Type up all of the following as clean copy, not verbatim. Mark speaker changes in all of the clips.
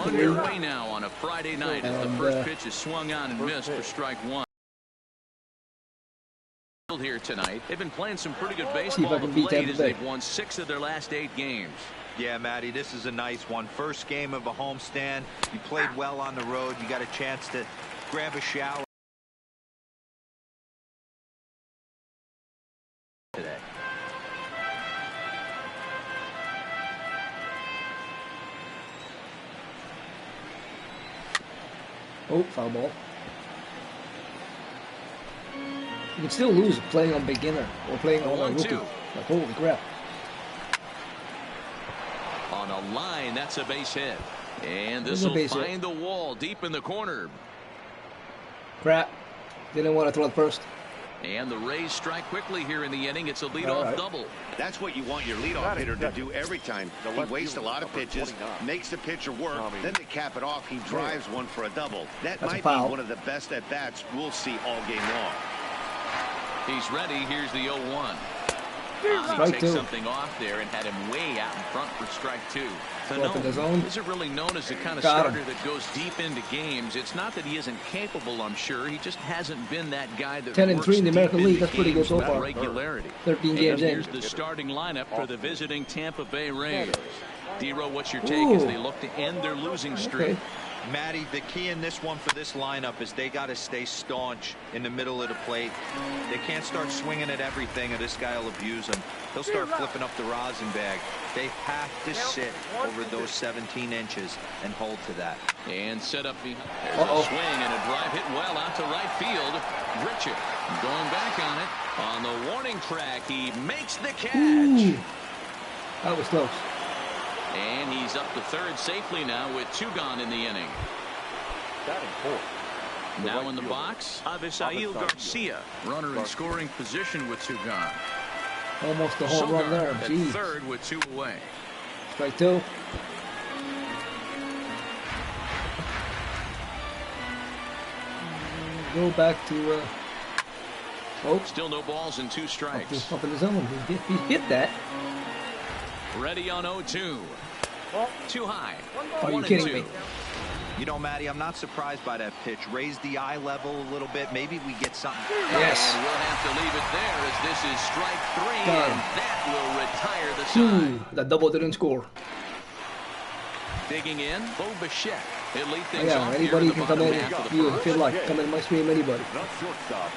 Speaker 1: Underway now on a Friday night as the first pitch is swung on and missed for strike one. Here tonight, they've been playing some pretty good baseball of late as they've won 6 of their last 8 games.
Speaker 2: Yeah, Matty, this is a nice one. First game of a homestand. You played well on the road. You got a chance to grab a shower today.
Speaker 3: Oh, foul ball. You can still lose playing on beginner or playing on a rookie. Like, holy crap.
Speaker 1: On a line, that's a base hit. And this will find the wall deep in the corner.
Speaker 3: Crap. Didn't want to throw it first.
Speaker 1: And the Rays strike quickly here in the inning. It's a leadoff double.
Speaker 4: That's what you want your leadoff hitter to do every time. He wastes a lot of pitches, makes the pitcher work, then to cap it off, he drives one for a double. That might be one of the best at-bats we'll see all game long.
Speaker 1: He's ready. Here's the 0-1. He takes something off there and had him way out in front for strike 2. Cano isn't really known as the kind of starter that goes deep into games. It's not that he isn't capable, I'm sure. He just hasn't been that guy that
Speaker 3: 10-3 in the American League. That's pretty good so far.
Speaker 1: Regularity.
Speaker 3: 13 games in.
Speaker 1: Here's the starting lineup for the visiting Tampa Bay Rays. D-Row, what's your take as they look to end their losing streak?
Speaker 2: Matty, the key in this one for this lineup is they got to stay staunch in the middle of the plate. They can't start swinging at everything or this guy will abuse them. They'll start flipping up the rosin bag. They have to sit over those 17 inches and hold to that.
Speaker 1: And set up behind. There's a swing and a drive hit well out to right field. Richard going back on it. On the warning track, he makes the catch.
Speaker 3: Ooh. That was close.
Speaker 1: And he's up to third safely now with 2 gone in the inning. Now in the box, Avisail Garcia. Runner in scoring position with 2 gone.
Speaker 3: Almost a home run there.
Speaker 1: At third with 2 away.
Speaker 3: Strike 2. Go back to
Speaker 1: still no balls and 2 strikes.
Speaker 3: Up in the zone. He hit that.
Speaker 1: Ready on 0-2. Too high.
Speaker 3: Are you kidding me?
Speaker 2: You know, Matty, I'm not surprised by that pitch. Raise the eye level a little bit. Maybe we get something.
Speaker 3: Yes.
Speaker 1: And we'll have to leave it there as this is strike 3, and that will retire the side.
Speaker 3: That double didn't score.
Speaker 1: Digging in, Bo Bichette. He'll lead things off
Speaker 3: anybody can come in if you feel like. Come in my stream, anybody.
Speaker 4: Shortstop,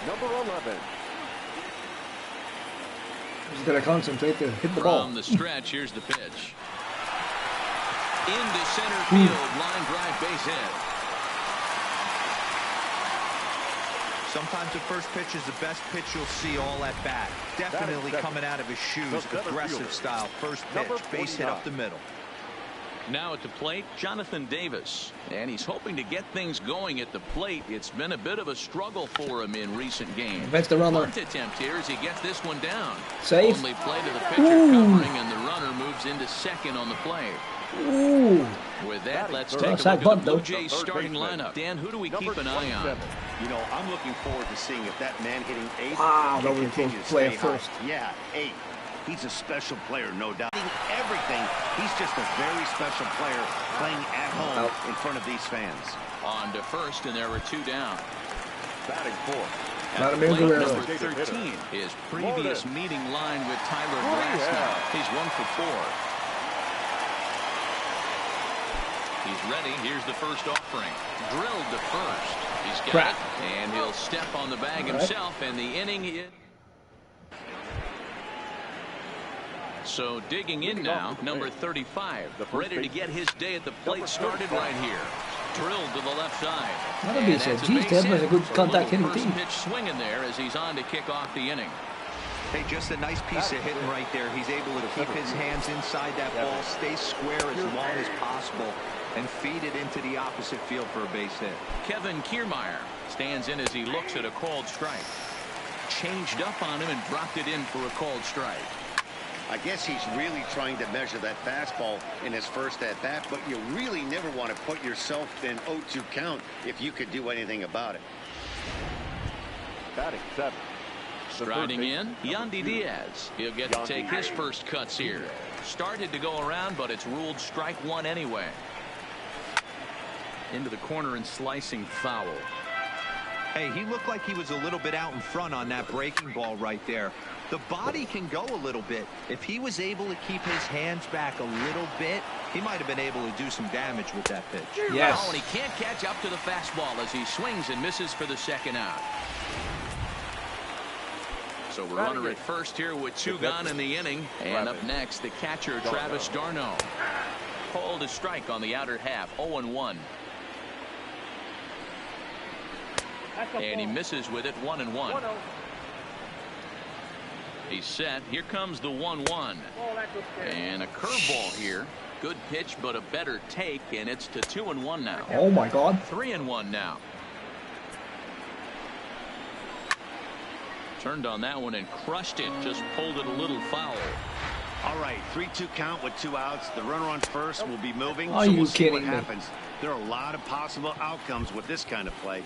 Speaker 4: number 11.
Speaker 3: Just gotta concentrate to hit the ball.
Speaker 1: From the stretch, here's the pitch. Into center field, line drive, base hit.
Speaker 2: Sometimes the first pitch is the best pitch you'll see all at bat. Definitely coming out of his shoes, aggressive style. First pitch, base hit up the middle.
Speaker 1: Now at the plate, Jonathan Davis. And he's hoping to get things going at the plate. It's been a bit of a struggle for him in recent games.
Speaker 3: That's the runner.
Speaker 1: Bunt attempt here as he gets this one down.
Speaker 3: Safe.
Speaker 1: Only play to the pitcher covering, and the runner moves into second on the play.
Speaker 3: Ooh.
Speaker 1: With that, let's take a look at the Blue Jays starting lineup. Dan, who do we keep an eye on?
Speaker 4: You know, I'm looking forward to seeing if that man hitting 8.
Speaker 3: Wow, that was close play at first.
Speaker 4: Yeah, 8. He's a special player, no doubt. Everything. He's just a very special player playing at home in front of these fans.
Speaker 1: On to first, and there were 2 down.
Speaker 4: Batting 4.
Speaker 1: At the plate, number 13, his previous meeting line with Tyler Glasnow. He's 1 for 4. He's ready. Here's the first offering. Drilled to first. He's got it. And he'll step on the bag himself, and the inning is... So digging in now, number 35. Ready to get his day at the plate started right here. Drilled to the left side.
Speaker 3: That'll be said. Geez, Ted was a good contact hitting team.
Speaker 1: Pitch swinging there as he's on to kick off the inning.
Speaker 2: Hey, just a nice piece of hitting right there. He's able to keep his hands inside that ball, stay square as long as possible, and feed it into the opposite field for a base hit.
Speaker 1: Kevin Kiermaier stands in as he looks at a called strike. Changed up on him and dropped it in for a called strike.
Speaker 4: I guess he's really trying to measure that fastball in his first at-bat, but you really never want to put yourself in 0-2 count if you could do anything about it.
Speaker 5: Batting 7.
Speaker 1: Striding in, Yandy Diaz. He'll get to take his first cuts here. Started to go around, but it's ruled strike 1 anyway. into the corner and slicing foul.
Speaker 2: Hey, he looked like he was a little bit out in front on that breaking ball right there. The body can go a little bit. If he was able to keep his hands back a little bit, he might have been able to do some damage with that pitch.
Speaker 1: Yes. Oh, and he can't catch up to the fastball as he swings and misses for the second out. So we're runner at first here with 2 gone in the inning. And up next, the catcher, Travis d'Arnaud. Called a strike on the outer half, 0-1. And he misses with it, 1-1. He's set. Here comes the 1-1. And a curveball here. Good pitch, but a better take, and it's to 2-1 now.
Speaker 3: Oh my God.
Speaker 1: 3-1 now. Turned on that one and crushed it. Just pulled it a little foul.
Speaker 4: All right, 3-2 count with 2 outs. The runner on first will be moving.
Speaker 3: Are
Speaker 4: so
Speaker 3: you
Speaker 4: we'll see what
Speaker 3: kidding me?
Speaker 4: happens. There are a lot of possible outcomes with this kind of play.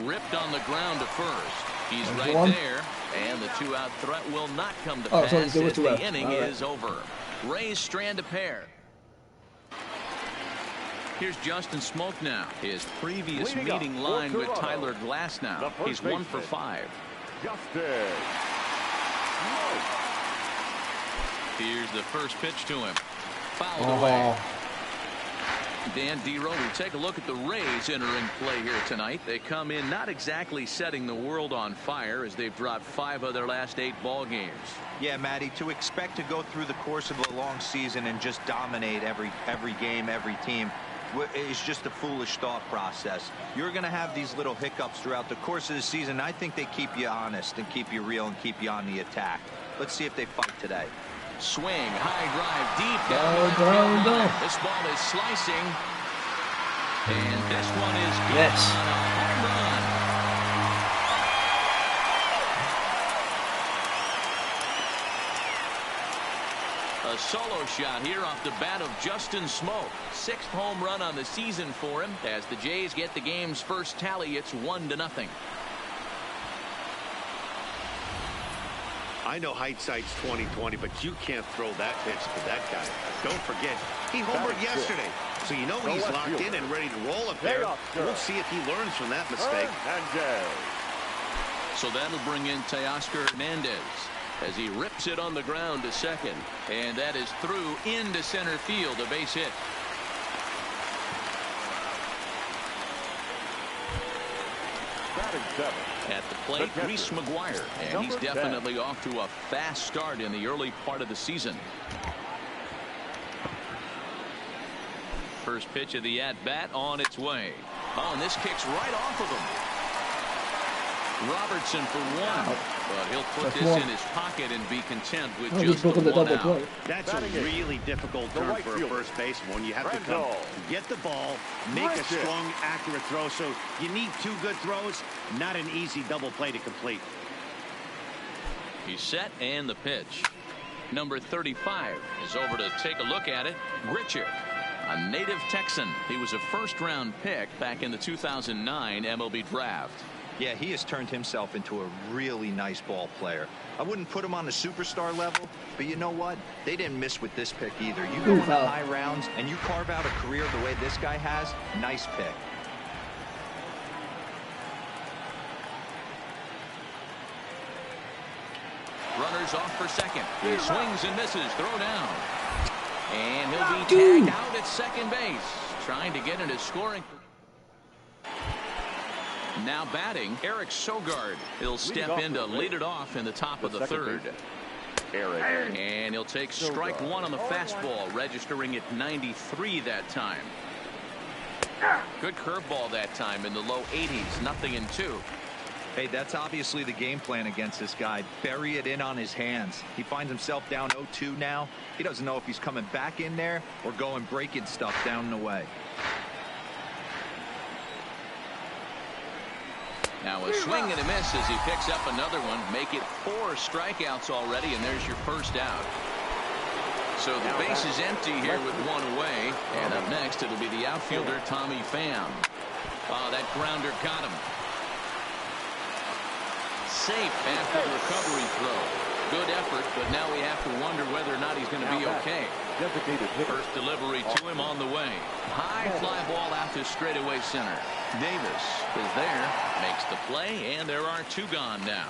Speaker 1: Ripped on the ground to first. He's right there, and the 2-out threat will not come to pass as the inning is over. Rays strand a pair. Here's Justin Smoak now. His previous meeting line with Tyler Glasnow. He's 1 for 5. Here's the first pitch to him. Fouled away. Dan Dero, we take a look at the Rays entering play here tonight. They come in not exactly setting the world on fire as they've dropped 5 of their last 8 ball games.
Speaker 2: Yeah, Matty, to expect to go through the course of a long season and just dominate every game, every team is just a foolish thought process. You're going to have these little hiccups throughout the course of the season. I think they keep you honest and keep you real and keep you on the attack. Let's see if they fight today.
Speaker 1: Swing, high drive, deep down. This ball is slicing, and this one is good.
Speaker 3: Yes.
Speaker 1: A home run. A solo shot here off the bat of Justin Smoak. 6th home run on the season for him. As the Jays get the game's first tally, it's 1-0.
Speaker 4: I know hindsight's 20/20, but you can't throw that pitch to that guy. Don't forget, he homered yesterday. So you know he's locked in and ready to roll up there. We'll see if he learns from that mistake.
Speaker 1: So that'll bring in Teoscar Hernandez as he rips it on the ground to second. And that is through into center field, a base hit. At the plate, Reese McGuire, and he's definitely off to a fast start in the early part of the season. First pitch of the at-bat on its way. Oh, and this kicks right off of him. Robertson for 1, but he'll put this in his pocket and be content with just the 1 out.
Speaker 4: That's a really difficult turn for a first baseman when you have to come get the ball, make a strong, accurate throw. So you need 2 good throws, not an easy double play to complete.
Speaker 1: He's set, and the pitch. Number 35 is over to take a look at it. Grichuk, a native Texan. He was a first-round pick back in the 2009 MLB draft.
Speaker 2: Yeah, he has turned himself into a really nice ball player. I wouldn't put him on the superstar level, but you know what? They didn't miss with this pick either. You go in the high rounds and you carve out a career the way this guy has. Nice pick.
Speaker 1: Runners off for second. He swings and misses. Throw down. And he'll be tagged out at second base. Trying to get into scoring. Now batting, Eric Sogard. He'll step in to lead it off in the top of the 3rd. And he'll take strike 1 on the fastball, registering at 93 that time. Good curveball that time in the low 80s, 0-2.
Speaker 2: Hey, that's obviously the game plan against this guy. Bury it in on his hands. He finds himself down 0-2 now. He doesn't know if he's coming back in there or going breaking stuff down and away.
Speaker 1: Now a swing and a miss as he picks up another one. Make it 4 strikeouts already, and there's your first out. So the base is empty here with 1 away. And up next, it'll be the outfielder, Tommy Pham. Oh, that grounder got him. Safe after the recovery throw. good effort, but now we have to wonder whether or not he's going to be okay. First delivery to him on the way. High fly ball out to straightaway center. Davis is there, makes the play, and there are 2 gone now.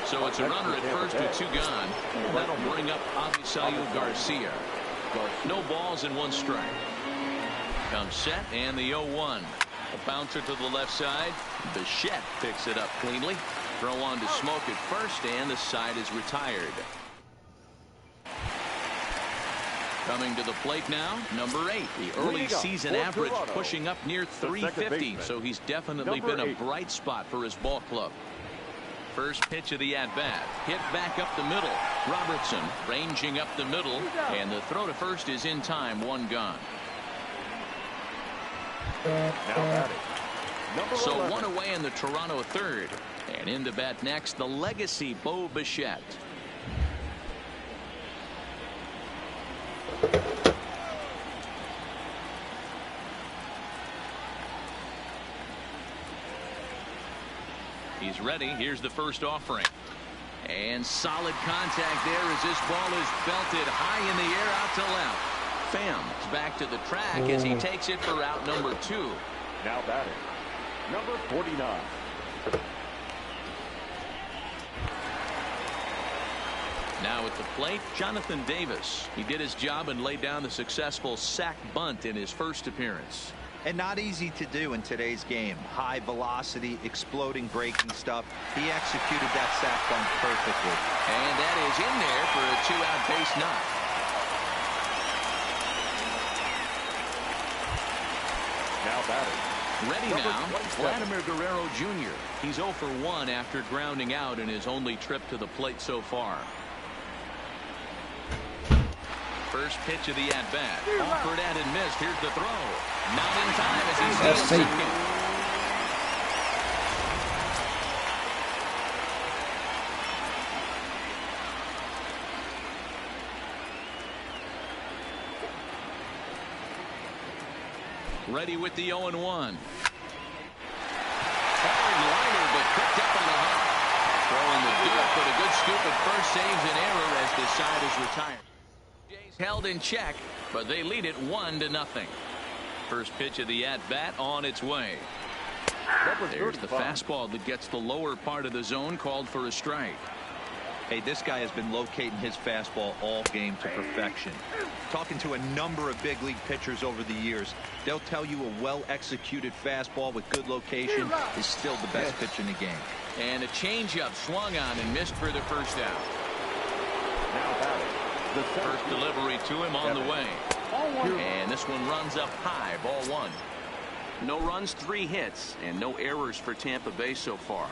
Speaker 1: So it's a runner at first with 2 gone. That'll bring up Avisail Garcia. No balls and 1 strike. Comes set and the 0-1. A bouncer to the left side. Bichette picks it up cleanly. Throw on to Smoke at first, and the side is retired. Coming to the plate now, number 8. The early season average pushing up near 350, so he's definitely been a bright spot for his ball club. First pitch of the at-bat. Hit back up the middle. Robertson ranging up the middle, and the throw to first is in time. 1 gone. So 1 away in the Toronto third. And in to bat next, the legacy Bo Bichette. He's ready. Here's the first offering. And solid contact there as this ball is belted high in the air out to left. Pham is back to the track as he takes it for out number 2.
Speaker 5: Now batting, number 49.
Speaker 1: Now at the plate, Jonathan Davis. He did his job and laid down the successful sac bunt in his first appearance.
Speaker 2: And not easy to do in today's game. High velocity, exploding breaking stuff. He executed that sac bunt perfectly.
Speaker 1: And that is in there for a 2-out base knock.
Speaker 5: Now batting.
Speaker 1: Ready now, Vladimir Guerrero Jr. He's 0 for 1 after grounding out in his only trip to the plate so far. First pitch of the at-bat. Offered and missed. Here's the throw. Not in time as he steals second. Ready with the 0-1. Hard liner, but picked up on the hop. Throwing the dirt, but a good scoop at first saves an error as the side is retired. Held in check, but they lead it 1-0. First pitch of the at-bat on its way. There's the fastball that gets the lower part of the zone, called for a strike.
Speaker 2: Hey, this guy has been locating his fastball all game to perfection. Talking to a number of big league pitchers over the years, they'll tell you a well-executed fastball with good location is still the best pitch in the game.
Speaker 1: And a changeup swung on and missed for the first out.
Speaker 5: Now batting. The
Speaker 1: first delivery to him on the way. And this one runs up high, ball 1. No runs, 3 hits, and no errors for Tampa Bay so far.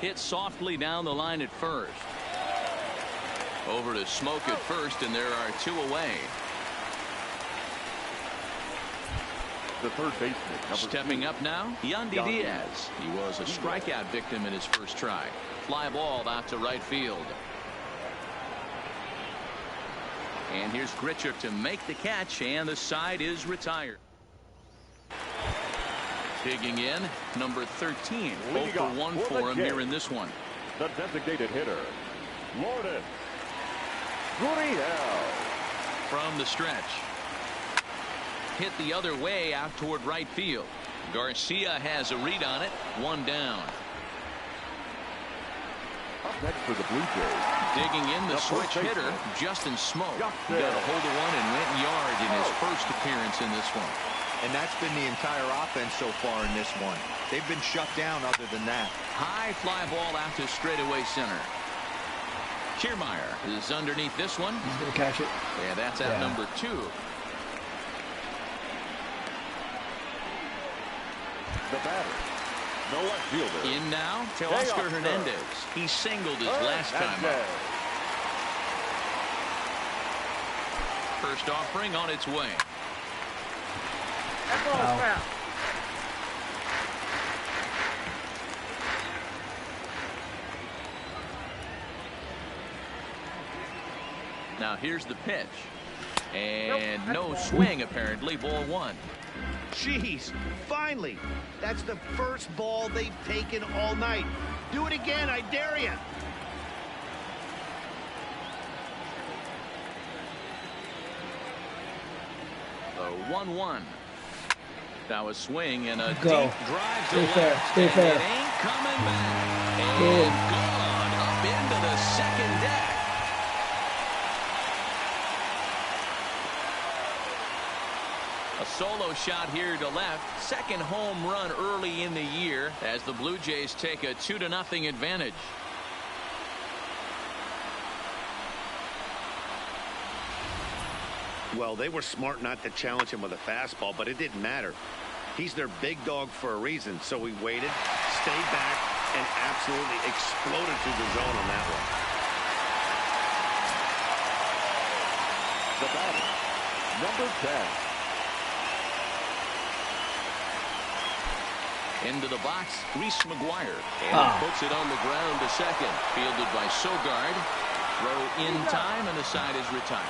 Speaker 1: Hit softly down the line at first. Over to Smoke at first, and there are 2 away.
Speaker 5: The third baseman.
Speaker 1: Stepping up now, Yandy Diaz. He was a strikeout victim in his first try. Fly ball out to right field. And here's Grichuk to make the catch, and the side is retired. Digging in, number 13. 0 for 1 for him here in this one.
Speaker 5: The designated hitter, Lourdes Gurriel.
Speaker 1: From the stretch. Hit the other way out toward right field. Garcia has a read on it. 1 down.
Speaker 5: Up next for the Blue Jays.
Speaker 1: Digging in, the switch hitter, Justin Smoke. He got a hold of one and went yard in his first appearance in this one.
Speaker 2: And that's been the entire offense so far in this one. They've been shut down other than that.
Speaker 1: High fly ball out to straightaway center. Kiermaier is underneath this one.
Speaker 3: He's going to catch it.
Speaker 1: Yeah, that's out number 2.
Speaker 5: The batter, the left fielder.
Speaker 1: In now, Teoscar Hernandez. He singled his last time up. First offering on its way.
Speaker 3: Wow.
Speaker 1: Now here's the pitch. And no swing, apparently. Ball 1.
Speaker 4: Jeez, finally. That's the first ball they've taken all night. Do it again, I dare you.
Speaker 1: The 1-1. Now a swing and a
Speaker 3: Go.
Speaker 1: deep drive to
Speaker 3: Stay fair.
Speaker 1: left.
Speaker 3: Stay fair.
Speaker 1: It ain't coming back. And gone up into the second deck. A solo shot here to left. Second home run early in the year as the Blue Jays take a 2-0 advantage.
Speaker 4: Well, they were smart not to challenge him with a fastball, but it didn't matter. He's their big dog for a reason, so he waited, stayed back, and absolutely exploded through the zone on that one.
Speaker 5: The batter, number 10.
Speaker 1: Into the box, Reese McGuire. And puts it on the ground to second. Fielded by Sogard. Throw in time, and the side is retired.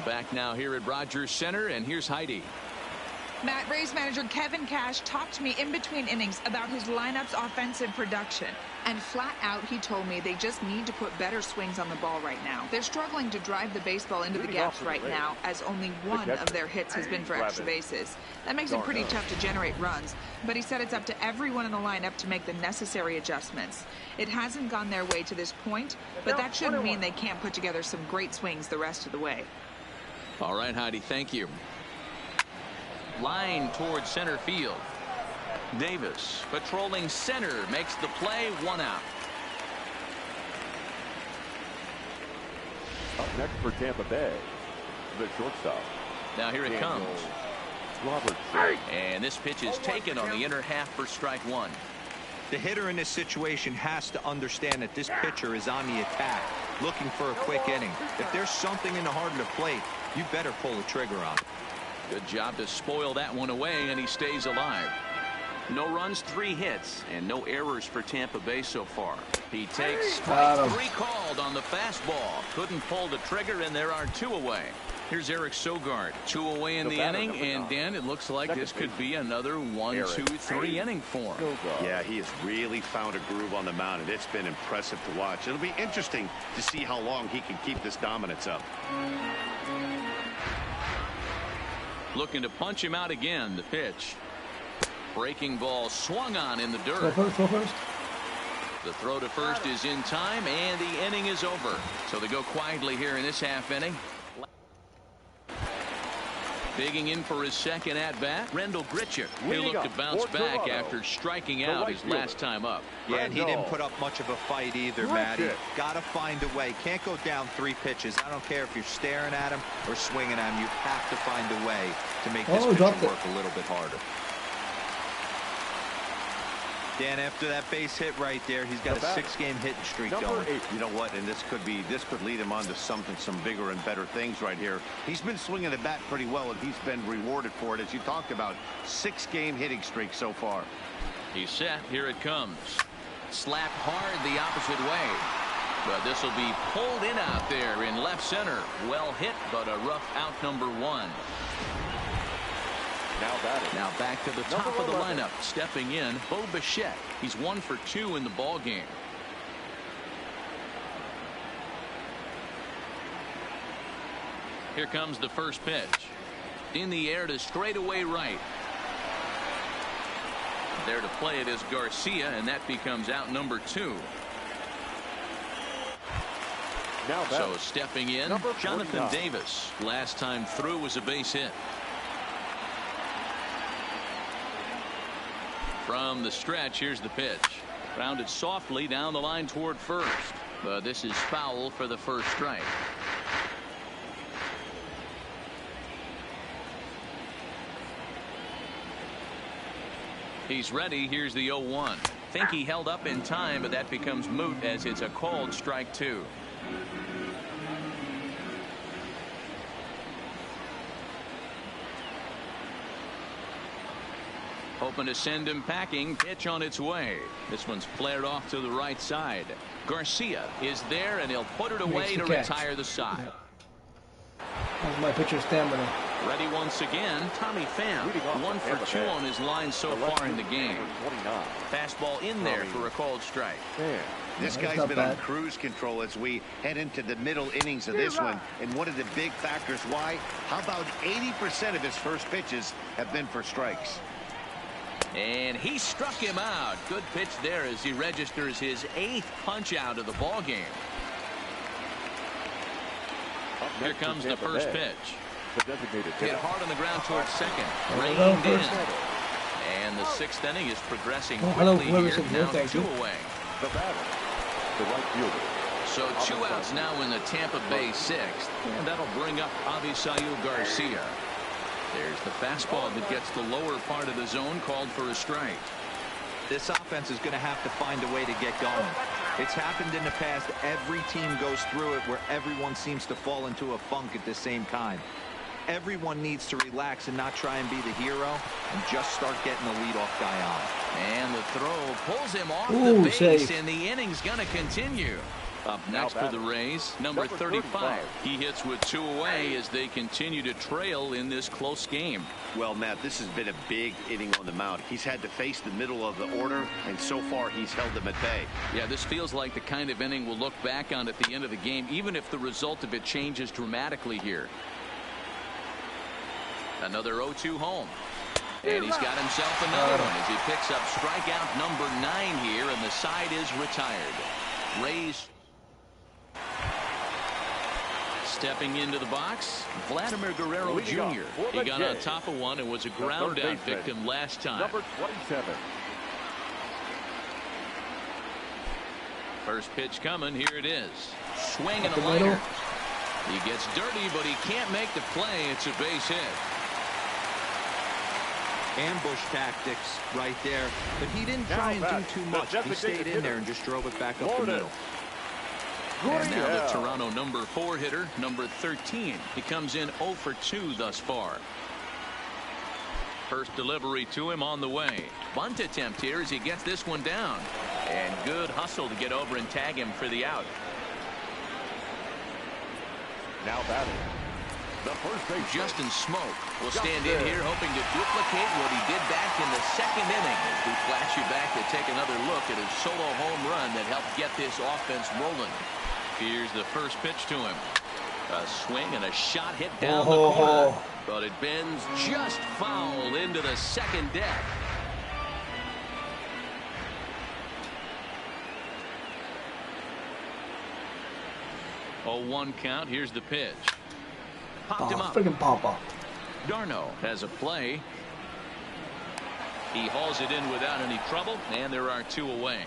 Speaker 1: Back now here at Rogers Center, and here's Heidi.
Speaker 6: Matt, Rays manager Kevin Cash talked to me in between innings about his lineup's offensive production. And flat out, he told me they just need to put better swings on the ball right now. They're struggling to drive the baseball into the gaps right now, as only one of their hits has been for extra bases. That makes it pretty tough to generate runs, but he said it's up to everyone in the lineup to make the necessary adjustments. It hasn't gone their way to this point, but that shouldn't mean they can't put together some great swings the rest of the way.
Speaker 1: All right, Heidi, thank you. Line towards center field. Davis patrolling center, makes the play, 1 out.
Speaker 5: Up next for Tampa Bay, the shortstop.
Speaker 1: Now here it comes.
Speaker 5: Robertson.
Speaker 1: And this pitch is taken on the inner half for strike 1.
Speaker 2: The hitter in this situation has to understand that this pitcher is on the attack, looking for a quick inning. If there's something in the heart of the plate, you better pull the trigger on it.
Speaker 1: Good job to spoil that one away, and he stays alive. No runs, 3 hits, and no errors for Tampa Bay so far. He takes strike 3 called on the fastball. Couldn't pull the trigger, and there are 2 away. Here's Eric Sogard, 2 away in the inning, and Dan, it looks like this could be another 1, 2, 3 inning form.
Speaker 4: Yeah, he has really found a groove on the mound, and it's been impressive to watch. It'll be interesting to see how long he can keep this dominance up.
Speaker 1: Looking to punch him out again. The pitch. Breaking ball swung on in the dirt.
Speaker 3: Go first.
Speaker 1: The throw to first is in time, and the inning is over. So they go quietly here in this half inning. Digging in for his second at-bat, Rendell Grichuk. He'll look to bounce back after striking out his last time up.
Speaker 2: Yeah, and he didn't put up much of a fight either, Matty. Got to find a way. Can't go down 3 pitches. I don't care if you're staring at him or swinging at him. You have to find a way to make this pitcher work a little bit harder. Dan, after that base hit right there, he's got a 6-game hitting streak going.
Speaker 4: You know what? And this could lead him on to some bigger and better things right here. He's been swinging the bat pretty well, and he's been rewarded for it, as you talked about. 6-game hitting streak so far.
Speaker 1: He's set. Here it comes. Slapped hard the opposite way. But this will be pulled in out there in left center. Well hit, but a rough out, number 1. Now back to the top of the lineup. Stepping in, Bo Bichette. He's 1 for 2 in the ball game. Here comes the first pitch. In the air to straightaway right. There to play it is Garcia, and that becomes out number 2. So stepping in, Jonathan Davis. Last time through was a base hit. From the stretch, here's the pitch. Grounded softly down the line toward first. But this is foul for the first strike. He's ready. Here's the 0-1. Think he held up in time, but that becomes moot as it's a called strike 2. Hoping to send him packing. Pitch on its way. This one's flared off to the right side. Garcia is there, and he'll put it away to retire the side.
Speaker 3: How's my pitcher's stamina?
Speaker 1: Ready once again, Tommy Pham. 1 for 2 on his line so far in the game. Fastball in there for a called strike.
Speaker 4: This guy's been on cruise control as we head into the middle innings of this one. And one of the big factors why, how about 80% of his first pitches have been for strikes?
Speaker 1: And he struck him out. Good pitch there as he registers his 8th punch out of the ball game. Here comes the first pitch. Hit hard on the ground towards second. Reined in. And the 6th inning is progressing quickly here. Now 2 away.
Speaker 5: The batter, the right fielder.
Speaker 1: So 2 outs now in the Tampa Bay 6th. And that'll bring up Avisail Garcia. There's the fastball that gets the lower part of the zone, called for a strike.
Speaker 2: This offense is going to have to find a way to get going. It's happened in the past. Every team goes through it where everyone seems to fall into a funk at the same time. Everyone needs to relax and not try and be the hero and just start getting the leadoff guy on.
Speaker 1: And the throw pulls him off the base, safe. And the inning's going to continue. Up next for the Rays, number 35. He hits with 2 away as they continue to trail in this close game.
Speaker 4: Well, Matt, this has been a big inning on the mound. He's had to face the middle of the order, and so far he's held them at bay.
Speaker 1: Yeah, this feels like the kind of inning we'll look back on at the end of the game, even if the result of it changes dramatically here. Another 0-2 home. And he's got himself another one as he picks up strikeout number 9 here, and the side is retired. Rays stepping into the box, Vladimir Guerrero Jr. He got on top of one and was a ground out victim last time.
Speaker 5: Number 27.
Speaker 1: First pitch coming. Here it is. Swing and a liner. He gets dirty, but he can't make the play. It's a base hit.
Speaker 2: Ambush tactics right there, but he didn't try and do too much. He stayed in there and just drove it back up the middle.
Speaker 1: And now the Toronto number 4 hitter, number 13. He comes in 0 for 2 thus far. First delivery to him on the way. Bunt attempt here as he gets this one down. And good hustle to get over and tag him for the out.
Speaker 5: Now batting. The first base.
Speaker 1: Justin Smoke will stand in here hoping to duplicate what he did back in the 2nd inning. As we flash you back to take another look at his solo home run that helped get this offense rolling. Here's the first pitch to him. A swing and a shot hit down the corner. But it bends just foul into the second deck. Oh, 1 count. Here's the pitch. Popped him up.
Speaker 3: Freaking pop-up.
Speaker 1: Darno has a play. He hauls it in without any trouble, and there are 2 away.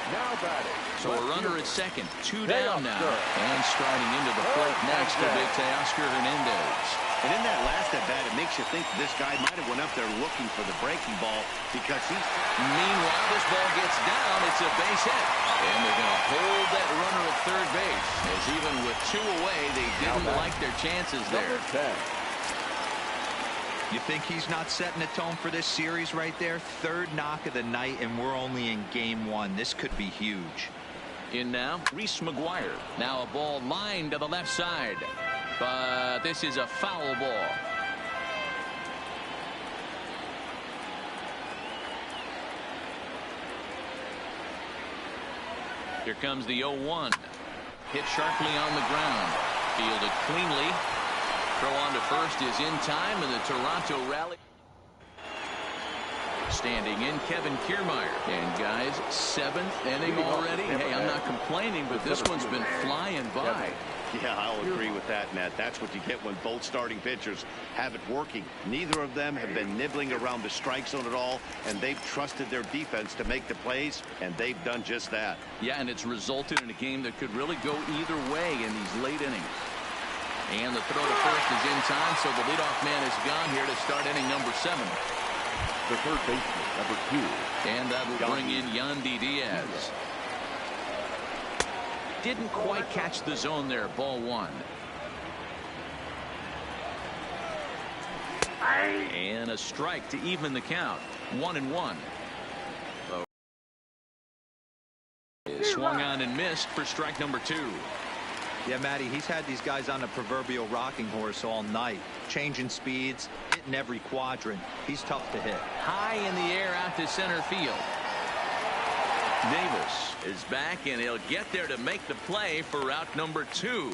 Speaker 5: Now batting.
Speaker 1: So a runner at second, 2 down now. And striding into the plate next to big Teoscar Hernandez.
Speaker 4: And in that last at bat, it makes you think this guy might have went up there looking for the breaking ball because he's.
Speaker 1: Meanwhile, this ball gets down. It's a base hit. And they're going to hold that runner at third base. As even with 2 away, they didn't like their chances there.
Speaker 5: Number 10.
Speaker 2: You think he's not setting the tone for this series right there? 3rd knock of the night, and we're only in game 1. This could be huge.
Speaker 1: In now, Reese McGuire. Now a ball lined to the left side. But this is a foul ball. Here comes the 0-1. Hit sharply on the ground. Fielded cleanly. Throw on to first is in time, and the Toronto rally. Standing in, Kevin Kiermaier. And guys, 7th inning already. Hey, I'm not complaining, but this one's been flying by.
Speaker 4: Yeah, I'll agree with that, Matt. That's what you get when both starting pitchers have it working. Neither of them have been nibbling around the strike zone at all, and they've trusted their defense to make the plays, and they've done just that.
Speaker 1: Yeah, and it's resulted in a game that could really go either way in these late innings. And the throw to first is in time, so the leadoff man is gone here to start inning number 7.
Speaker 5: The third baseman, number 2.
Speaker 1: And that will bring in Yandy Diaz. Didn't quite catch the zone there. Ball 1. And a strike to even the count. 1-1. Swung on and missed for strike number 2.
Speaker 2: Yeah, Matty, he's had these guys on the proverbial rocking horse all night, changing speeds, hitting every quadrant. He's tough to hit.
Speaker 1: High in the air out to center field. Davis is back, and he'll get there to make the play for route number 2.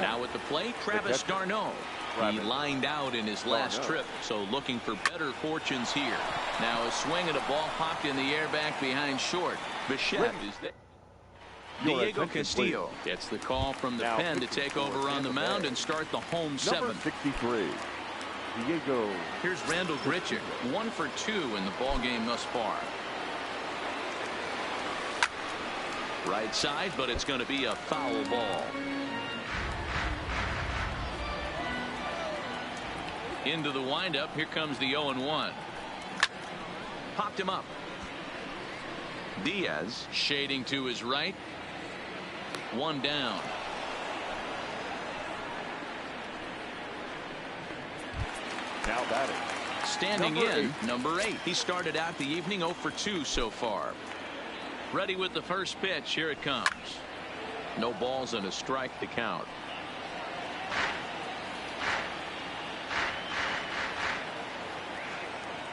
Speaker 1: Now at the plate, Travis d'Arnaud. He lined out in his last trip, so looking for better fortunes here. Now a swing and a ball popped in the air back behind short. Bichette is there. Diego Castillo gets the call from the pen to take over on the mound and start the home 7th.
Speaker 5: 63. Diego.
Speaker 1: Here's Randall Grichuk, 1 for 2 in the ball game thus far. Right side, but it's going to be a foul ball. Into the windup. Here comes the 0-1. Popped him up. Diaz shading to his right. 1 down.
Speaker 5: Now batting.
Speaker 1: Standing in, number 8. He started out the evening 0 for 2 so far. Ready with the first pitch. Here it comes. No balls and a strike to count.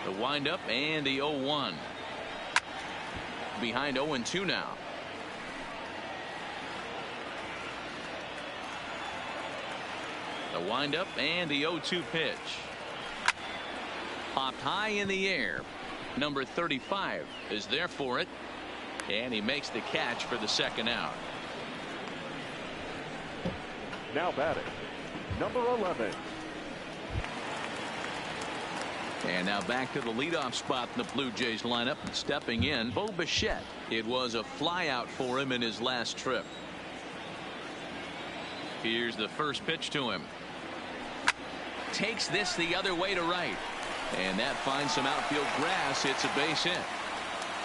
Speaker 1: The windup and the 0-1. Behind 0-2 now. The windup and the 0-2 pitch. Popped high in the air. Number 35 is there for it. And he makes the catch for the second out.
Speaker 5: Now batting, number 11.
Speaker 1: And now back to the leadoff spot in the Blue Jays lineup. Stepping in, Bo Bichette. It was a flyout for him in his last trip. Here's the first pitch to him. Takes this the other way to right. And that finds some outfield grass. It's a base hit.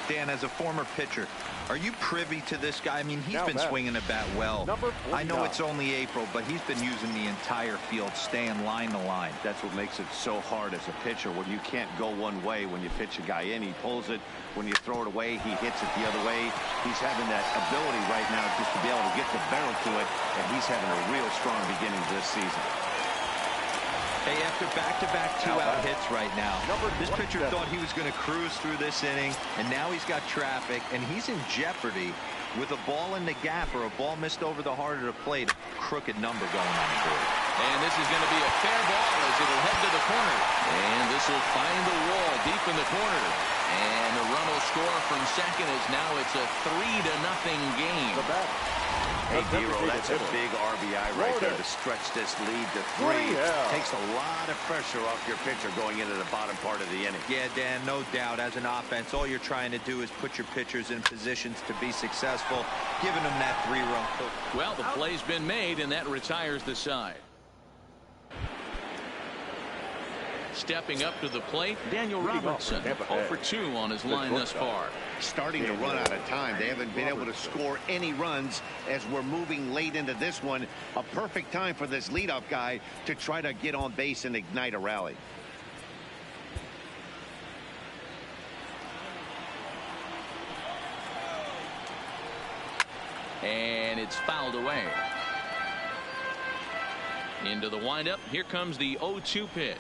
Speaker 2: Dan, as a former pitcher, are you privy to this guy? I mean, he's been swinging the bat well. I know it's only April, but he's been using the entire field, staying line to line.
Speaker 4: That's what makes it so hard as a pitcher, when you can't go one way. When you pitch a guy in, he pulls it. When you throw it away, he hits it the other way. He's having that ability right now just to be able to get the barrel to it, and he's having a real strong beginning this season.
Speaker 2: Hey, after back-to-back 2-out hits right now, this pitcher thought he was going to cruise through this inning, and now he's got traffic, and he's in jeopardy with a ball in the gap or a ball missed over the heart of the plate. A crooked number going on the board.
Speaker 1: And this is going to be a fair ball as it'll head to the corner. And this will find the wall deep in the corner. And the run will score from second as now it's a 3-0 game.
Speaker 4: Hey, D-Roll, that's a big RBI right there to stretch this lead to 3. Takes a lot of pressure off your pitcher going into the bottom part of the inning.
Speaker 2: Yeah, Dan, no doubt. As an offense, all you're trying to do is put your pitchers in positions to be successful, giving them that 3-run push.
Speaker 1: Well, the play's been made, and that retires the side. Stepping up to the plate, Daniel Robertson, 0 for 2 on his line thus far.
Speaker 4: Starting to run out of time. They haven't been able to score any runs as we're moving late into this one. A perfect time for this leadoff guy to try to get on base and ignite a rally.
Speaker 1: And it's fouled away. Into the windup. Here comes the 0-2 pitch.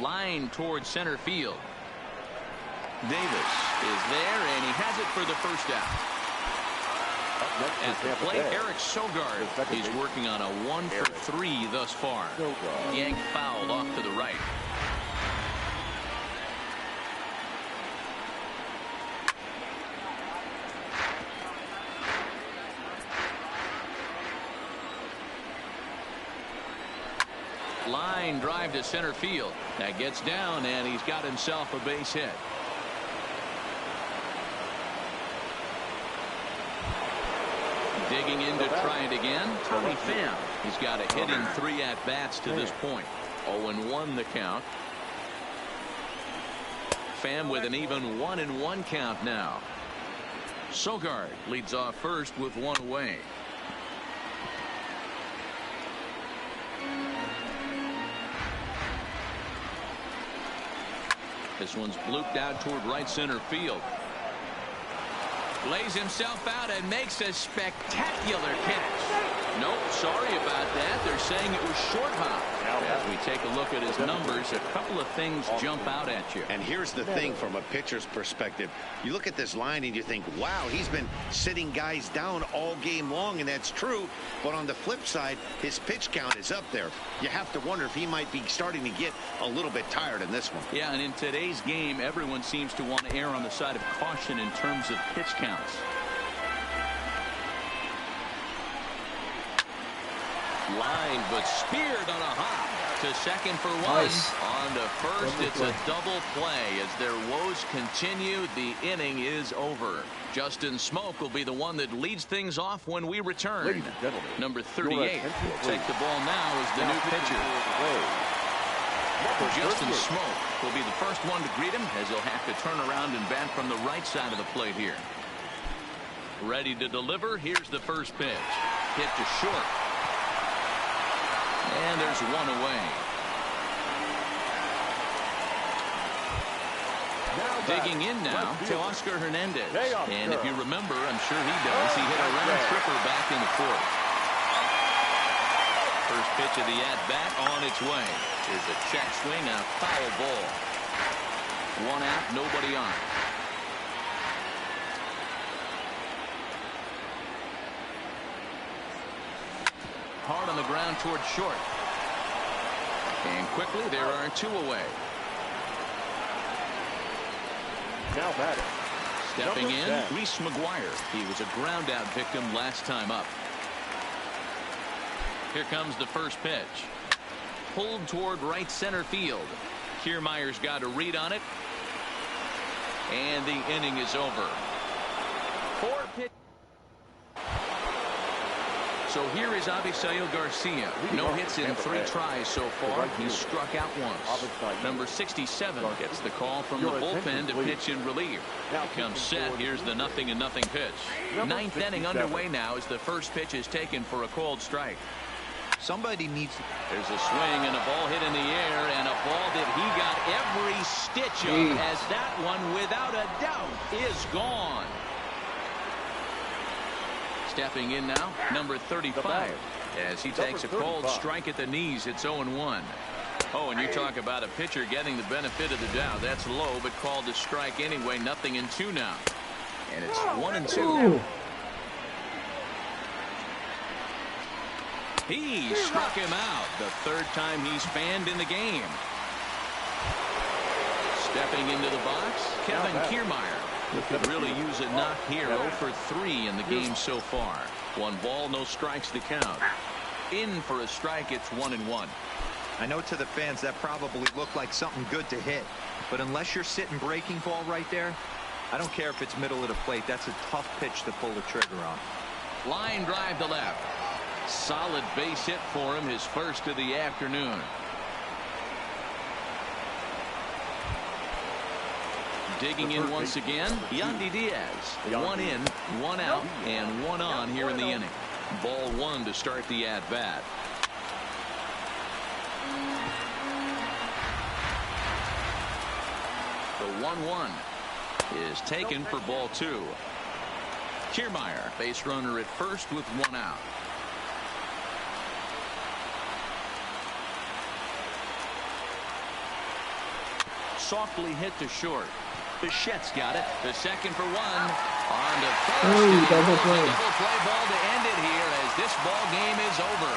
Speaker 1: Line towards center field. Davis is there, and he has it for the first out. At the plate, Eric Sogard. He's working on a 1 for 3 thus far. Yanked fouled off to the right. Line drive to center field. That gets down, and he's got himself a base hit. Digging in to try it again, Tommy Pham. He's got a hit in 3 at-bats to this point. 0-1 the count. Pham with an even 1-1 count now. Sogard leads off first with 1 away. This one's blooped out toward right center field. Lays himself out and makes a spectacular catch. Nope, sorry about that. They're saying it was short hop. As we take a look at his numbers, a couple of things jump out at you.
Speaker 4: And here's the thing from a pitcher's perspective. You look at this line and you think, wow, he's been sitting guys down all game long, and that's true. But on the flip side, his pitch count is up there. You have to wonder if he might be starting to get a little bit tired in this one.
Speaker 1: Yeah, and in today's game, everyone seems to want to err on the side of caution in terms of pitch counts. Line, but speared on a hop to second for one.
Speaker 3: Nice.
Speaker 1: On to first, it's a double play. As their woes continue, the inning is over. Justin Smoke will be the one that leads things off when we return.
Speaker 5: Ladies and gentlemen,
Speaker 1: number 38 will take the ball now as the new pitcher. Justin Smoke will be the first one to greet him, as he'll have to turn around and bat from the right side of the plate here. Ready to deliver. Here's the first pitch. Hit to short. And there's one away. Digging in now to Oscar Hernandez. And if you remember, I'm sure he does, he hit a round tripper back in the fourth. First pitch of the at-bat on its way. Is a check swing, a foul ball. One out, nobody on. Hard on the ground toward short. And quickly there are two away.
Speaker 5: Now batting.
Speaker 1: Stepping in, Reese McGuire. He was a ground out victim last time up. Here comes the first pitch. Pulled toward right center field. Kiermaier's got a read on it. And the inning is over. 4 pitch. So here is Avisail Garcia. No hits in 3 tries so far. He's struck out once. Number 67 gets the call from the bullpen to pitch in relief. He comes set. Here's the 0-0 pitch. Ninth inning underway now as the first pitch is taken for a called strike.
Speaker 2: Somebody needs.
Speaker 1: There's a swing and a ball hit in the air, and a ball that he got every stitch of, as that one, without a doubt, is gone. Stepping in now, number 35, as he takes a cold strike at the knees. It's 0-1. Oh, and you talk about a pitcher getting the benefit of the doubt. That's low, but called to strike anyway. 0-2 now. And it's 1-2. He struck him out. The third time he's fanned in the game. Stepping into the box, Kevin Kiermaier. Could really use a knock here. 0 for 3 in the game so far. 1 ball, no strikes to count. In for a strike, it's 1-1.
Speaker 2: I know to the fans that probably looked like something good to hit, but unless you're sitting breaking ball right there, I don't care if it's middle of the plate. That's a tough pitch to pull the trigger on.
Speaker 1: Line drive to left. Solid base hit for him, his first of the afternoon. Digging in once again, Yandy Diaz. 1 in, 1 out, and 1 on here in the inning. Ball 1 to start the at-bat. The 1-1 is taken for ball 2. Kiermaier, base runner at first with 1 out. Softly hit to short. Bichette's got it. The second for 1. On to first.
Speaker 3: Double play.
Speaker 1: Double play ball to end it here as this ball game is over.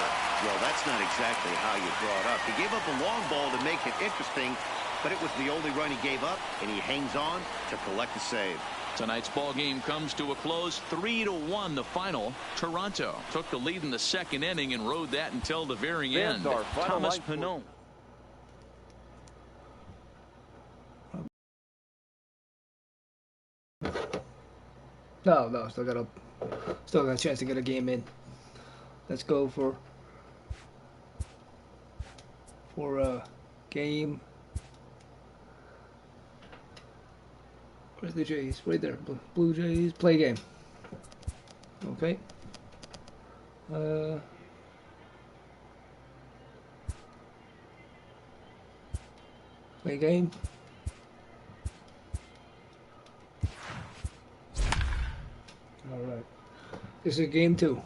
Speaker 4: Well, that's not exactly how you draw it up. He gave up a long ball to make it interesting, but it was the only run he gave up, and he hangs on to collect the save.
Speaker 1: Tonight's ball game comes to a close. 3-1 the final. Toronto took the lead in the second inning and rode that until the very end. Thomas Pannone.
Speaker 3: No, still got a chance to get a game in. Let's go for game. Where's the Jays? Right there. Blue Jays. Play game. Okay. Play game. This is game 2.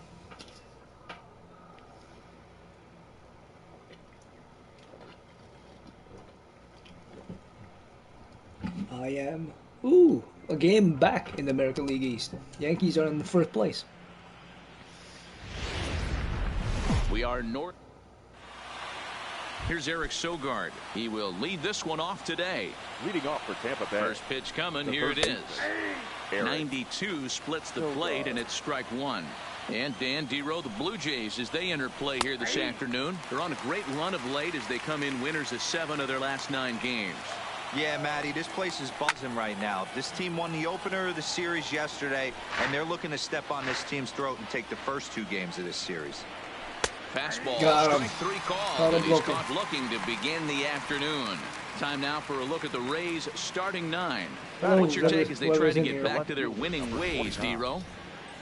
Speaker 3: I am a game back in the American League East. Yankees are in first place.
Speaker 1: We are north. Here's Eric Sogard. He will lead this one off today.
Speaker 5: Leading off for Tampa Bay.
Speaker 1: First pitch coming. Here it is. 92 splits the plate, and it's strike 1. And Dan Dero, the Blue Jays, as they enter play here this afternoon, they're on a great run of late as they come in winners of 7 of their last 9 games.
Speaker 2: Yeah, Matty, this place is buzzing right now. This team won the opener of the series yesterday, and they're looking to step on this team's throat and take the first 2 games of this series.
Speaker 1: Fastball,
Speaker 3: Got him.
Speaker 1: strike 3 call, and he's caught looking to begin the afternoon. Time now for a look at the Rays starting 9. What's your take as they try to get back to their winning ways, Dero?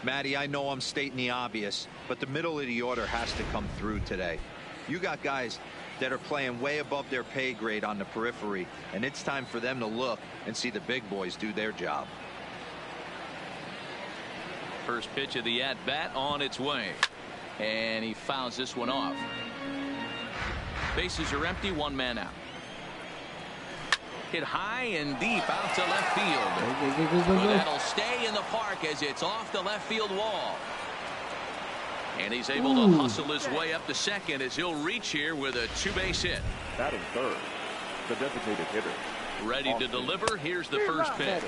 Speaker 2: Matty, I know I'm stating the obvious, but the middle of the order has to come through today. You got guys that are playing way above their pay grade on the periphery, and it's time for them to look and see the big boys do their job.
Speaker 1: First pitch of the at-bat on its way, and he fouls this one off. Bases are empty, 1 man out. Hit high and deep out to left field. But that'll stay in the park as it's off the left field wall. And he's able to hustle his way up to second as he'll reach here with a 2-base hit.
Speaker 5: Batting third, the designated hitter.
Speaker 1: Ready to deliver. Here's the first pitch.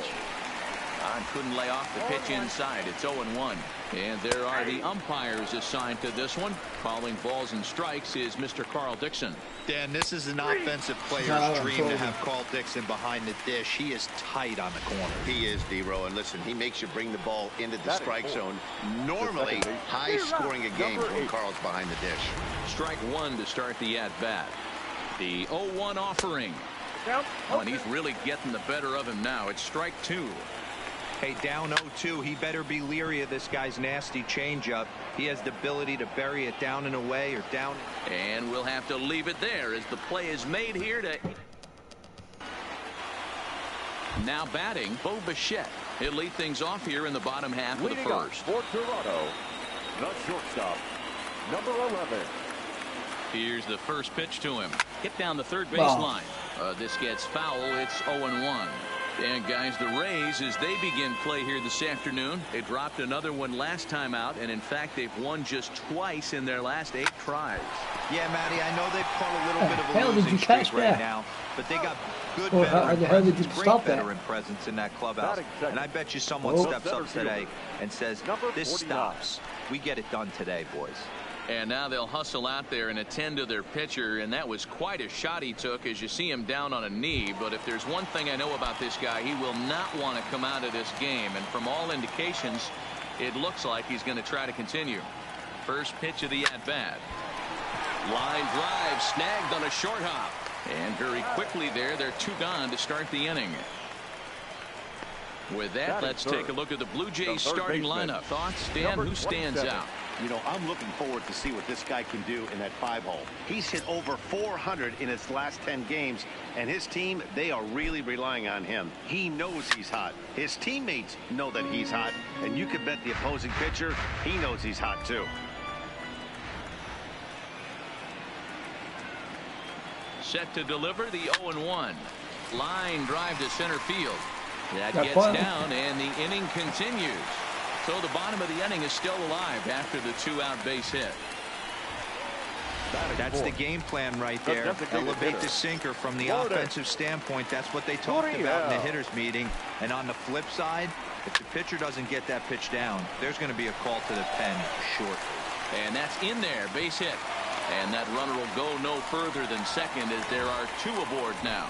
Speaker 1: Couldn't lay off the pitch inside. It's 0-1. And there are the umpires assigned to this one. Calling balls and strikes is Mr. Carl Dixon.
Speaker 2: Dan, this is an offensive player's dream to have Carl Dixon behind the dish. He is tight on the corner.
Speaker 4: He is, Dero, and listen, he makes you bring the ball into the strike zone. Normally, high scoring a game when Carl's behind the dish.
Speaker 1: Strike 1 to start the at-bat. The 0-1 offering. And he's really getting the better of him now. It's strike 2.
Speaker 2: Hey, down 0-2, he better be leery of this guy's nasty changeup. He has the ability to bury it down and away or down.
Speaker 1: And we'll have to leave it there as the play is made here to. Now batting, Bo Bichette. He'll lead things off here in the bottom half of the first.
Speaker 5: For Toronto, the shortstop, number 11.
Speaker 1: Here's the first pitch to him. Hit down the third baseline. This gets foul. It's 0-1. And guys, the Rays, as they begin play here this afternoon, they dropped another one last time out, and in fact they've won just twice in their last 8 tries.
Speaker 2: Yeah, Matty, I know they've caught a little bit of a losing streak right now, but they got good veteran presence in that clubhouse. And I bet you someone steps up today and says, this stops. We get it done today, boys.
Speaker 1: And now they'll hustle out there and attend to their pitcher, and that was quite a shot he took as you see him down on a knee. But if there's one thing I know about this guy, he will not want to come out of this game, and from all indications it looks like he's going to try to continue. First pitch of the at-bat. Line drive snagged on a short hop, and very quickly there they're 2 gone to start the inning. With that, let's take a look at the Blue Jays starting lineup. Thoughts, Dan? Who stands out?
Speaker 4: You know, I'm looking forward to see what this guy can do in that 5-hole. He's hit over 400 in his last 10 games, and his team, they are really relying on him. He knows he's hot. His teammates know that he's hot, and you can bet the opposing pitcher, he knows he's hot too.
Speaker 1: Set to deliver the 0-1. Line drive to center field. That gets down, and the inning continues. So the bottom of the inning is still alive after the 2-out base hit.
Speaker 2: That's the game plan right there. Elevate the sinker from the offensive standpoint. That's what they talked about in the hitters meeting. And on the flip side, if the pitcher doesn't get that pitch down, there's going to be a call to the pen shortly.
Speaker 1: And that's in there, base hit. And that runner will go no further than second as there are 2 aboard now.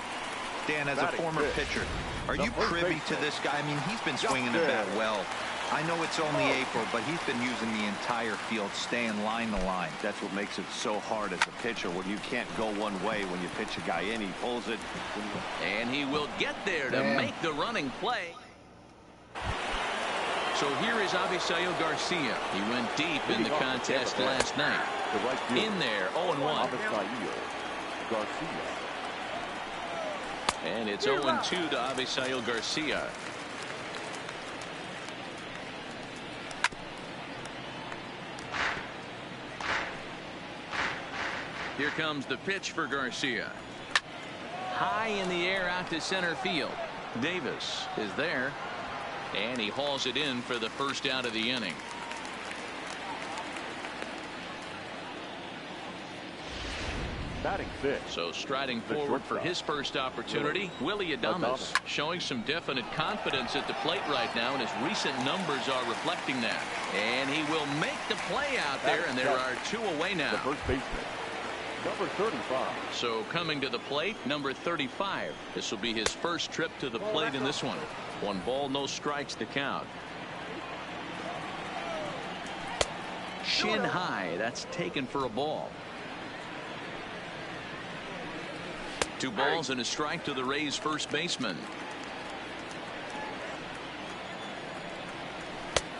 Speaker 2: Dan, as a former pitcher, are you privy to this guy? I mean, he's been swinging the bat well. I know it's only April, but he's been using the entire field, staying line to line.
Speaker 4: That's what makes it so hard as a pitcher when you can't go one way. When you pitch a guy in, he pulls it.
Speaker 1: And he will get there to make the running play. So here is Avisail Garcia. He went deep in the contest last night. In there, 0-1. And it's 0-2 to Avisail Garcia. Here comes the pitch for Garcia. High in the air out to center field. Davis is there, and he hauls it in for the first out of the inning.
Speaker 5: Batting fifth.
Speaker 1: So striding forward for his first opportunity, Willy Adames, showing some definite confidence at the plate right now, and his recent numbers are reflecting that. And he will make the play out there, and there are 2 away now.
Speaker 5: The first baseman, number 35.
Speaker 1: So coming to the plate, number 35. This will be his first trip to the plate in this one. 1 ball, no strikes to count. Shin high, that's taken for a ball. 2 balls and a strike to the Rays first baseman.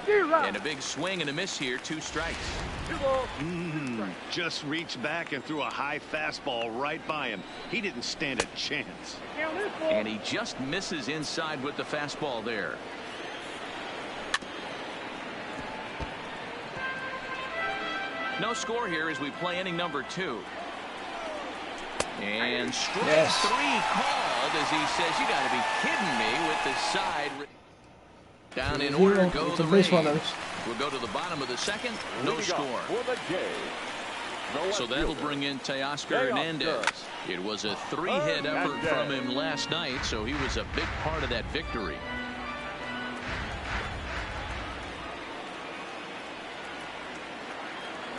Speaker 1: And a big swing and a miss here. 2 strikes.
Speaker 4: Just reached back and threw a high fastball right by him. He didn't stand a chance.
Speaker 1: And he just misses inside with the fastball there. No score here as we play inning number 2. And strike 3 called as he says, you got to be kidding me, with the side. Down in order go the Rays. We'll go to the bottom of the second. No score. So that'll bring in Teoscar Hernandez. It was a 3-hit effort from him last night, so he was a big part of that victory.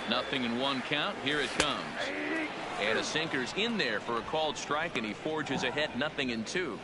Speaker 1: Nothing in 1 count. Here it comes. And a sinker's in there for a called strike, and he forges ahead 0-2.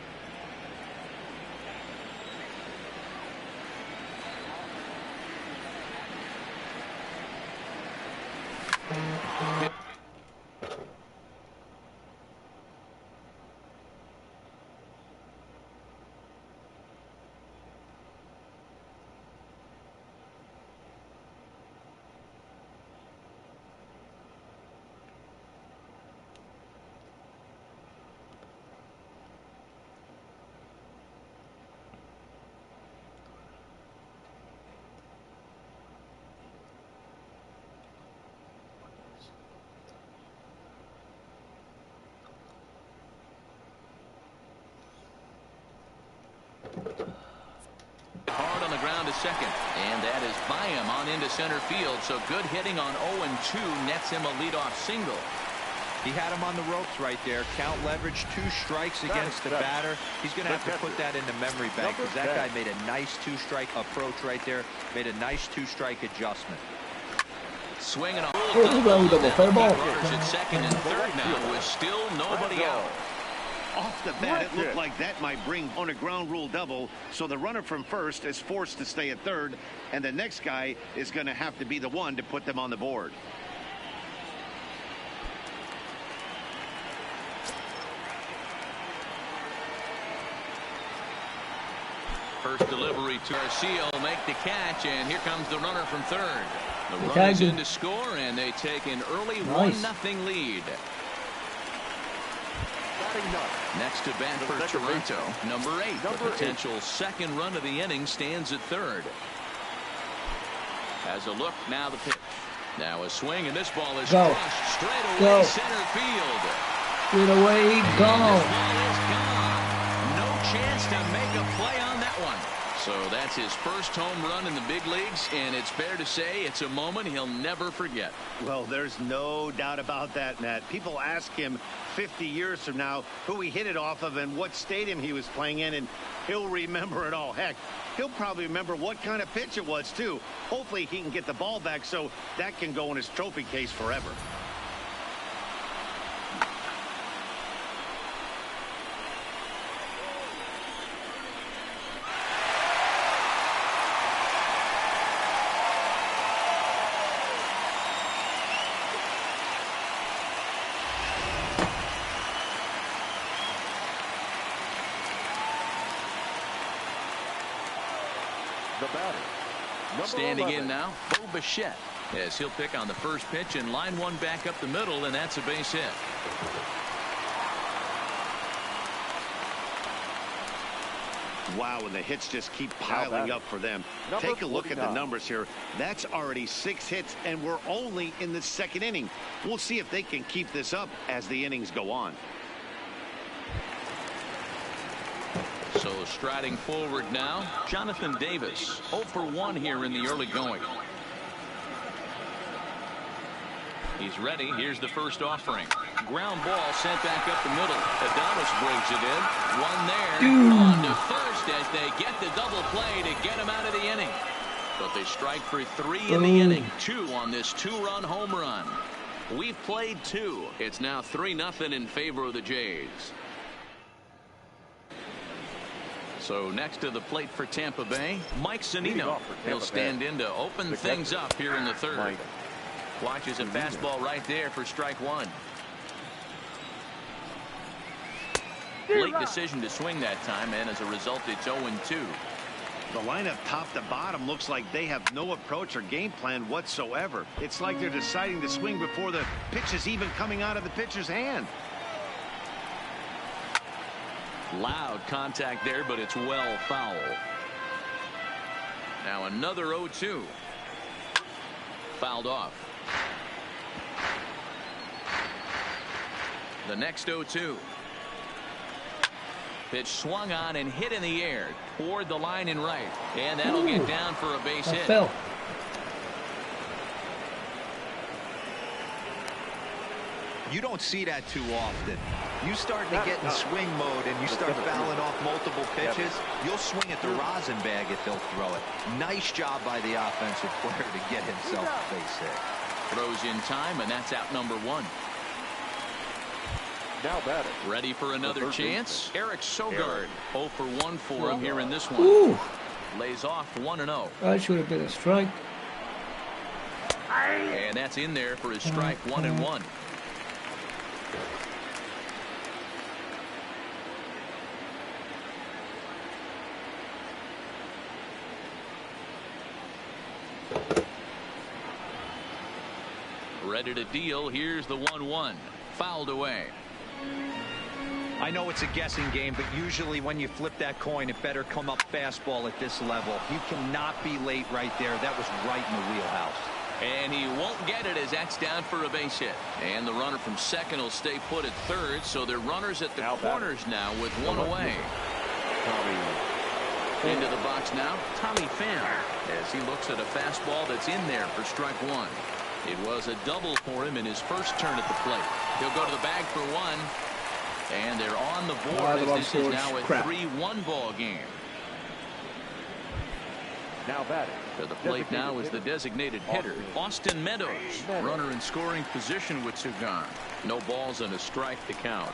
Speaker 1: Hard on the ground to second, and that is by him on into center field. So good hitting on 0-2 nets him a leadoff single.
Speaker 2: He had him on the ropes right there. Count leverage, 2 strikes against the batter. He's going to have to put that in the memory bank, because that guy made a nice 2-strike approach right there. Made a nice 2-strike adjustment.
Speaker 1: Swinging a fair ball. Runners at second and third now with still nobody out.
Speaker 4: Off the bat, it looked like that might bring on a ground rule double, so the runner from first is forced to stay at third, and the next guy is going to have to be the one to put them on the board.
Speaker 1: First delivery to Garcia will make the catch, and here comes the runner from third. The runner's in to score, and they take an early 1-0 lead. Next to bat for Toronto, number 8. The potential second run of the inning stands at third. Has a look, now the pitch. Now a swing, and this ball is crushed straight away center field.
Speaker 3: Get away, go.
Speaker 1: This ball is gone. No chance to make a play on that one. So that's his first home run in the big leagues, and it's fair to say it's a moment he'll never forget.
Speaker 4: Well, there's no doubt about that, Matt. People ask him 50 years from now who he hit it off of and what stadium he was playing in, and he'll remember it all. Heck, he'll probably remember what kind of pitch it was, too. Hopefully he can get the ball back so that can go in his trophy case forever.
Speaker 1: Standing in now, Bo Bichette, as he'll pick on the first pitch and line one back up the middle, and that's a base hit.
Speaker 4: Wow, and the hits just keep piling up for them. Take a look at the numbers here. That's already 6 hits, and we're only in the 2nd inning. We'll see if they can keep this up as the innings go on.
Speaker 1: So striding forward now, Jonathan Davis. 0 for 1 here in the early going. He's ready. Here's the first offering. Ground ball sent back up the middle. Adames brings it in. One there. On to first as they get the double play to get him out of the inning. But they strike for 3 in the inning. 2 on this 2-run home run. We've played 2. It's now 3-0 in favor of the Jays. So next to the plate for Tampa Bay, Mike Zunino. He'll stand in to open things up here in the 3rd. Watches a fastball right there for strike 1. Late decision to swing that time, and as a result, it's 0-2.
Speaker 4: The lineup top to bottom looks like they have no approach or game plan whatsoever. It's like they're deciding to swing before the pitch is even coming out of the pitcher's hand.
Speaker 1: Loud contact there, but it's well foul. Now another 0-2. Fouled off. The next 0-2. Pitch swung on and hit in the air toward the line and right. And that'll get down for a base hit.
Speaker 3: Fell.
Speaker 2: You don't see that too often. You start to get in swing mode and you start fouling off multiple pitches, you'll swing at the rosin bag if they'll throw it. Nice job by the offensive player to get himself a base hit.
Speaker 1: Throws in time, and that's out number 1.
Speaker 5: Now batting.
Speaker 1: Ready for another chance. Eric Sogard. 0 for 1 for him here in this one.
Speaker 3: Ooh.
Speaker 1: Lays off 1-0.
Speaker 3: That should have been a strike.
Speaker 1: And that's in there for his strike 1-1. Ready to deal. Here's the 1-1. Fouled away.
Speaker 2: I know it's a guessing game, but usually when you flip that coin, it better come up fastball at this level. You cannot be late right there. That was right in the wheelhouse.
Speaker 1: And he won't get it as that's down for a base hit. And the runner from second will stay put at third, so they're runners at the corners now with 1 away. Into the box now, Tommy Pham, as he looks at a fastball that's in there for strike 1. It was a double for him in his first turn at the plate. He'll go to the bag for 1. And they're on the board as this is now a 3-1 ball game.
Speaker 5: Now batting.
Speaker 1: To the plate now is the designated hitter, Austin Meadows. Runner in scoring position with 2 gone. No balls and a strike to count.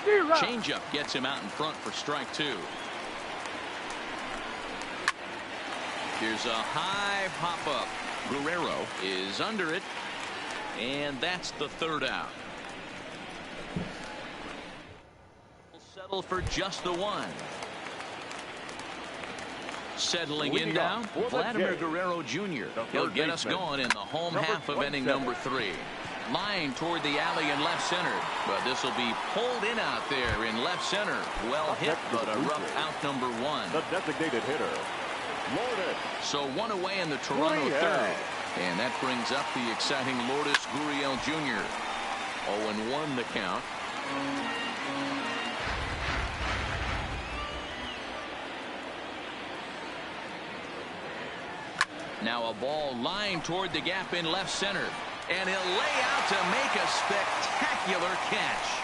Speaker 1: Changeup gets him out in front for strike 2. Here's a high pop-up. Guerrero is under it, and that's the 3rd out. Settle for just the 1. Settling in now, Vladimir Guerrero Jr. He'll get us going in the home half of inning number 3. Line toward the alley in left center, but this will be pulled in out there in left center. Well hit, but a rough out number 1.
Speaker 5: The designated hitter. Lourdes.
Speaker 1: So 1 away in the Toronto 3rd. And that brings up the exciting Lourdes Gurriel Jr. 0-1 the count. Now a ball lined toward the gap in left center. And he'll lay out to make a spectacular catch.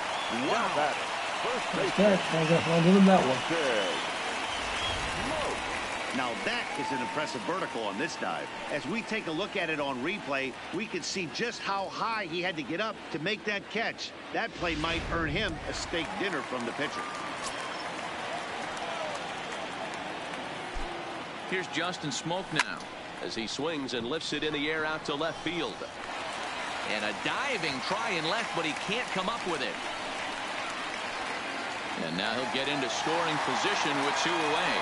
Speaker 1: Wow.
Speaker 3: I'll give him that one.
Speaker 4: Now that is an impressive vertical on this dive. As we take a look at it on replay, we can see just how high he had to get up to make that catch. That play might earn him a steak dinner from the pitcher.
Speaker 1: Here's Justin Smoak now as he swings and lifts it in the air out to left field. And a diving try in left, but he can't come up with it. And now he'll get into scoring position with 2 away.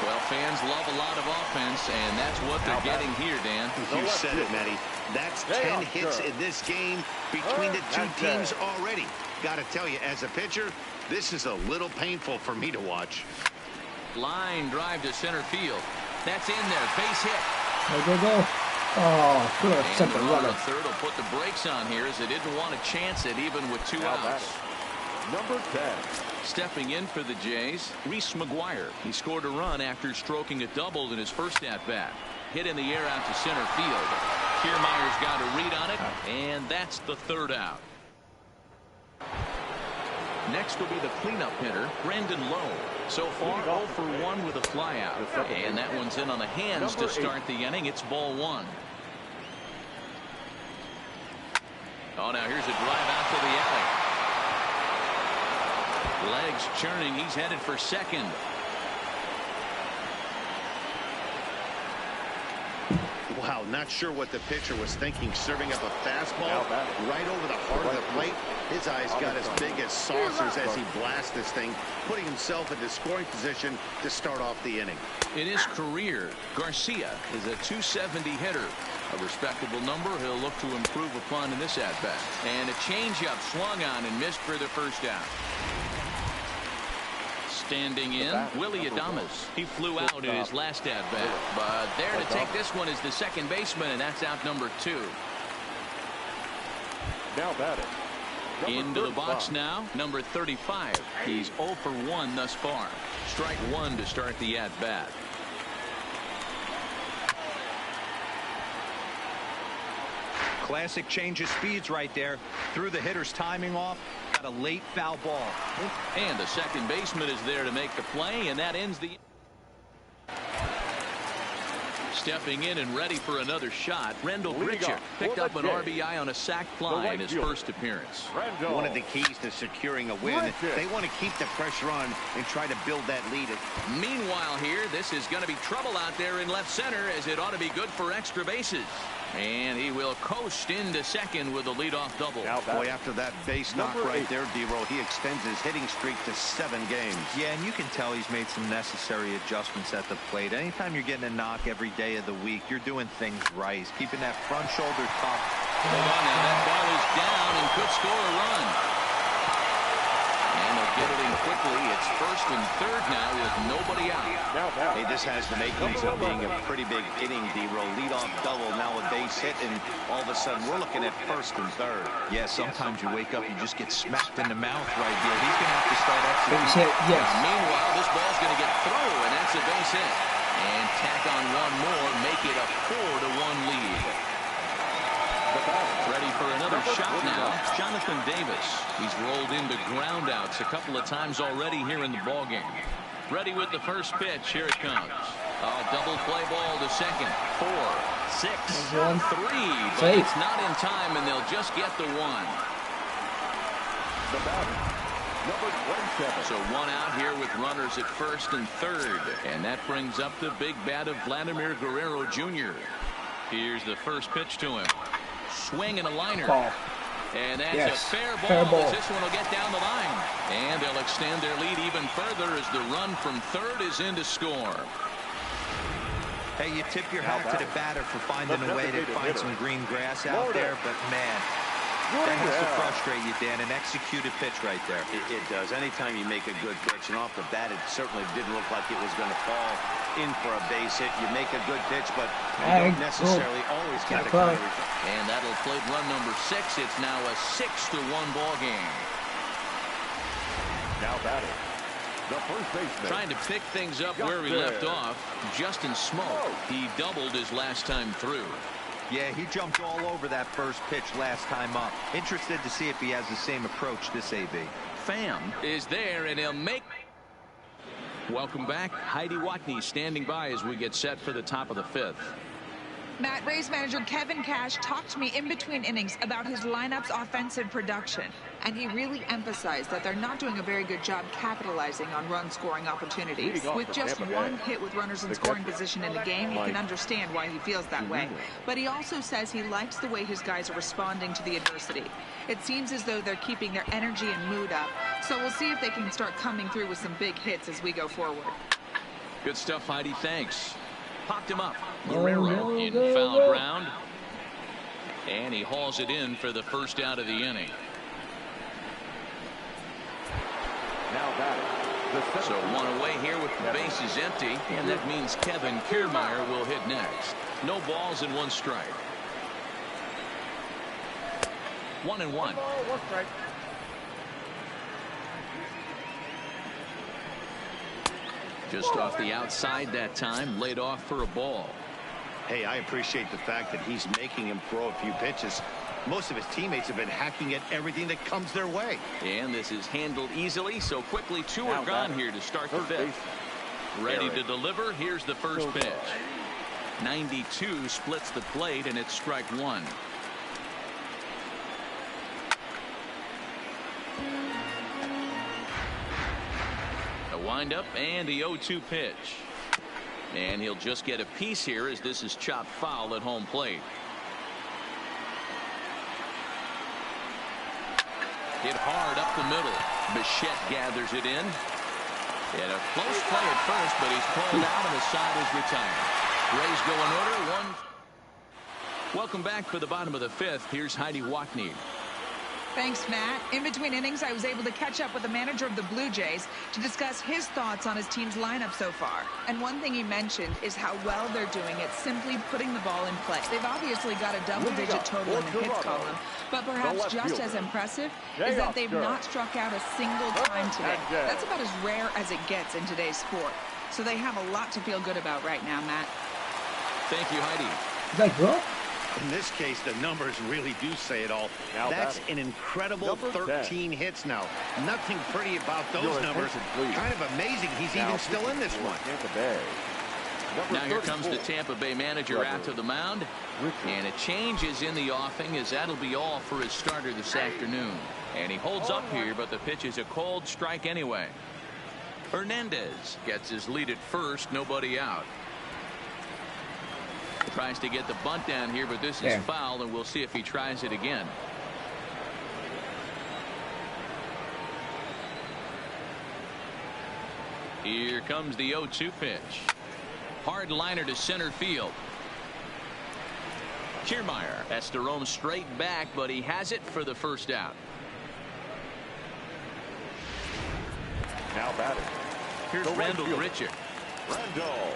Speaker 1: Well, fans love a lot of offense, and that's what they're getting here, Dan.
Speaker 4: You said it, Matty. That's 10 hits in this game between the 2 teams already. Got to tell you, as a pitcher, this is a little painful for me to watch.
Speaker 1: Line drive to center field. That's in there. Base hit.
Speaker 3: Go. Oh, good. Sent the runner.
Speaker 1: Third will put the brakes on here as they didn't want to chance it even with 2 outs.
Speaker 5: Number 10.
Speaker 1: Stepping in for the Jays, Reese McGuire. He scored a run after stroking a double in his first at-bat. Hit in the air out to center field. Kiermaier's got a read on it, and that's the 3rd out. Next will be the cleanup hitter, Brandon Lowe. So far, 0 for 1 with a flyout. And that one's in on the hands to start the inning. It's ball 1. Oh, now here's a drive out to the alley. Legs churning. He's headed for second.
Speaker 4: Wow, not sure what the pitcher was thinking, serving up a fastball right over the heart of the plate. His eyes got as big as saucers as he blasts this thing, putting himself into scoring position to start off the inning.
Speaker 1: In his career, Garcia is a .270 hitter. A respectable number he'll look to improve upon in this at-bat. And a changeup swung on and missed for the first out. Standing in, Willy Adames. He flew out in his last at-bat. But there to take this one is the second baseman, and that's out number 2.
Speaker 5: Now batting.
Speaker 1: Into the box now, number 35. He's 0 for 1 thus far. Strike 1 to start the at-bat.
Speaker 2: Classic change of speeds right there. Threw the hitter's timing off. Got a late foul ball.
Speaker 1: And the second baseman is there to make the play, and that ends the... Stepping in and ready for another shot, Rendell Grichuk picked up an RBI on a sac fly in his first appearance.
Speaker 4: One of the keys to securing a win, they want to keep the pressure on and try to build that lead.
Speaker 1: Meanwhile here, this is going to be trouble out there in left center, as it ought to be good for extra bases. And he will coast into second with a leadoff double.
Speaker 4: Boy, after that base knock right there, D-Roll, he extends his hitting streak to 7 games.
Speaker 2: Yeah, and you can tell he's made some necessary adjustments at the plate. Anytime you're getting a knock every day of the week, you're doing things right. He's keeping that front shoulder tough.
Speaker 1: Hold on now, that ball is down and could score a run. And they'll get it in quickly. It's first and third now with nobody out.
Speaker 4: Hey, this has the makings of being a pretty big inning, D-Roll. Leadoff double, now a base hit, and all of a sudden we're looking at first and third.
Speaker 2: Yeah, sometimes you wake up, you just get smacked in the mouth right here. He's going to have to start executing.
Speaker 3: Base hit, yes.
Speaker 1: Meanwhile, this ball's going to get through, and that's a base hit. And tack on one more, make it a 4-1 lead. Ready for another shot now, Jonathan Davis. He's rolled into groundouts a couple of times already here in the ballgame. Ready with the first pitch. Here it comes. A double play ball to second. 4, 6, 3. But it's not in time, and they'll just get the 1.
Speaker 5: The batter, number 27.
Speaker 1: So 1 out here with runners at first and third. And that brings up the big bat of Vladimir Guerrero Jr. Here's the first pitch to him. Swing and a liner.
Speaker 3: Ball.
Speaker 1: And that's a fair ball, as this one will get down the line. And they'll extend their lead even further as the run from third is in to score.
Speaker 2: Hey, you tip your hat to the batter for finding a way to find some green grass out there, but man, that has to frustrate you, Dan. An executed pitch right there.
Speaker 4: It does. Anytime you make a good pitch, and off the bat, it certainly didn't look like it was going to fall in for a base hit. You make a good pitch, but you don't necessarily always get the coverage.
Speaker 1: And that'll plate run number 6. It's now a 6-1 ball game.
Speaker 5: Now batting, the first baseman.
Speaker 1: Trying to pick things up where we left off, Justin Smoak. He doubled his last time through.
Speaker 2: Yeah, he jumped all over that first pitch last time up. Interested to see if he has the same approach this AB.
Speaker 1: Pham is there, and he'll make... Welcome back. Heidi Watney standing by as we get set for the top of the 5th.
Speaker 6: Matt, Rays manager Kevin Cash talked to me in between innings about his lineup's offensive production, and he really emphasized that they're not doing a very good job capitalizing on run-scoring opportunities. With just 1 hit with runners in scoring position in the game, you can understand why he feels that way. But he also says he likes the way his guys are responding to the adversity. It seems as though they're keeping their energy and mood up, so we'll see if they can start coming through with some big hits as we go forward.
Speaker 1: Good stuff, Heidi. Thanks. Popped him up. Guerrero in foul ground. And he hauls it in for the first out of the inning.
Speaker 5: Now batting,
Speaker 1: So one away here with the bases empty, and that means Kevin Kiermaier will hit next. No balls and 1 strike. 1-1. Just off the outside that time, laid off for a ball.
Speaker 4: Hey, I appreciate the fact that he's making him throw a few pitches. Most of his teammates have been hacking at everything that comes their way.
Speaker 1: And this is handled easily, so quickly 2 are gone here to start the 5th. Ready to deliver. Here's the first pitch. 92 splits the plate, and it's strike 1. The windup and the 0-2 pitch. And he'll just get a piece here as this is chopped foul at home plate. Hit hard up the middle. Bichette gathers it in. And a close play at first, but he's pulled out and the side is retired. Rays go in order. 1. Welcome back for the bottom of the 5th. Here's Heidi Wackney.
Speaker 6: Thanks, Matt. In between innings, I was able to catch up with the manager of the Blue Jays to discuss his thoughts on his team's lineup so far. And one thing he mentioned is how well they're doing at simply putting the ball in play. They've obviously got a double-digit total in the hits column, but perhaps just as impressive is that they've not struck out a single time today. That's about as rare as it gets in today's sport. So they have a lot to feel good about right now, Matt.
Speaker 1: Thank you, Heidi.
Speaker 3: Is that good?
Speaker 4: In this case, the numbers really do say it all. That's an incredible 13 hits now. Nothing pretty about those numbers. Kind of amazing he's even still in this one.
Speaker 1: Now here comes the Tampa Bay manager out to the mound. And a change is in the offing as that'll be all for his starter this afternoon. And he holds up here, but the pitch is a cold strike anyway. Hernandez gets his lead at first, nobody out. Tries to get the bunt down here, but this is foul, and we'll see if he tries it again. Here comes the 0-2 pitch. Hard liner to center field. Kiermaier has to roam straight back, but he has it for the first out.
Speaker 5: Now batting.
Speaker 1: Here's Randall Grichuk.
Speaker 5: Randall.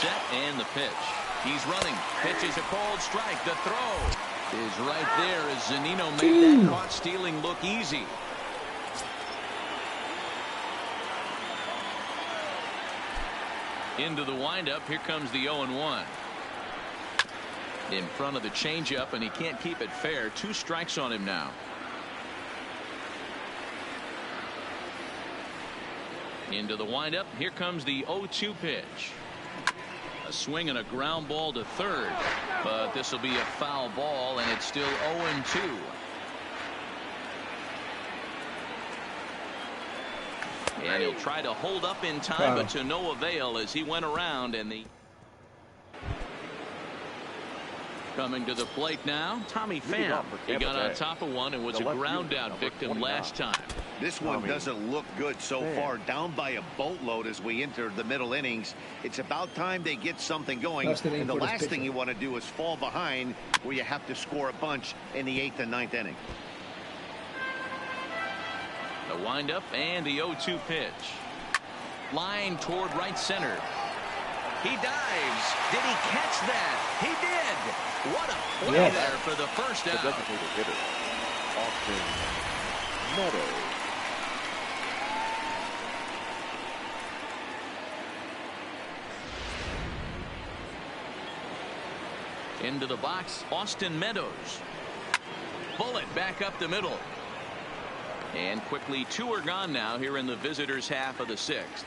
Speaker 1: Set and the pitch. He's running. Pitch is a cold strike. The throw is right there as Zunino made that caught stealing look easy. Into the windup. Here comes the 0-1. In front of the changeup, and he can't keep it fair. 2 strikes on him now. Into the windup. Here comes the 0-2 pitch. A swing and a ground ball to third, but this will be a foul ball, and it's still 0-2. And he'll try to hold up in time, but to no avail as he went around. And the coming to the plate now, Tommy Pham. He got on top of one and was a ground out victim last time.
Speaker 4: This one doesn't look good so far. Down by a boatload as we enter the middle innings. It's about time they get something going. And the last thing you want to do is fall behind where you have to score a bunch in the 8th and 9th inning.
Speaker 1: The windup and the 0-2 pitch. Line toward right center. He dives. Did he catch that? He did. What a play there for the first out.
Speaker 5: The designated hitter, Austin Meadows.
Speaker 1: Into the box, Austin Meadows. Bullet back up the middle. And quickly 2 are gone now here in the visitors' half of the 6th.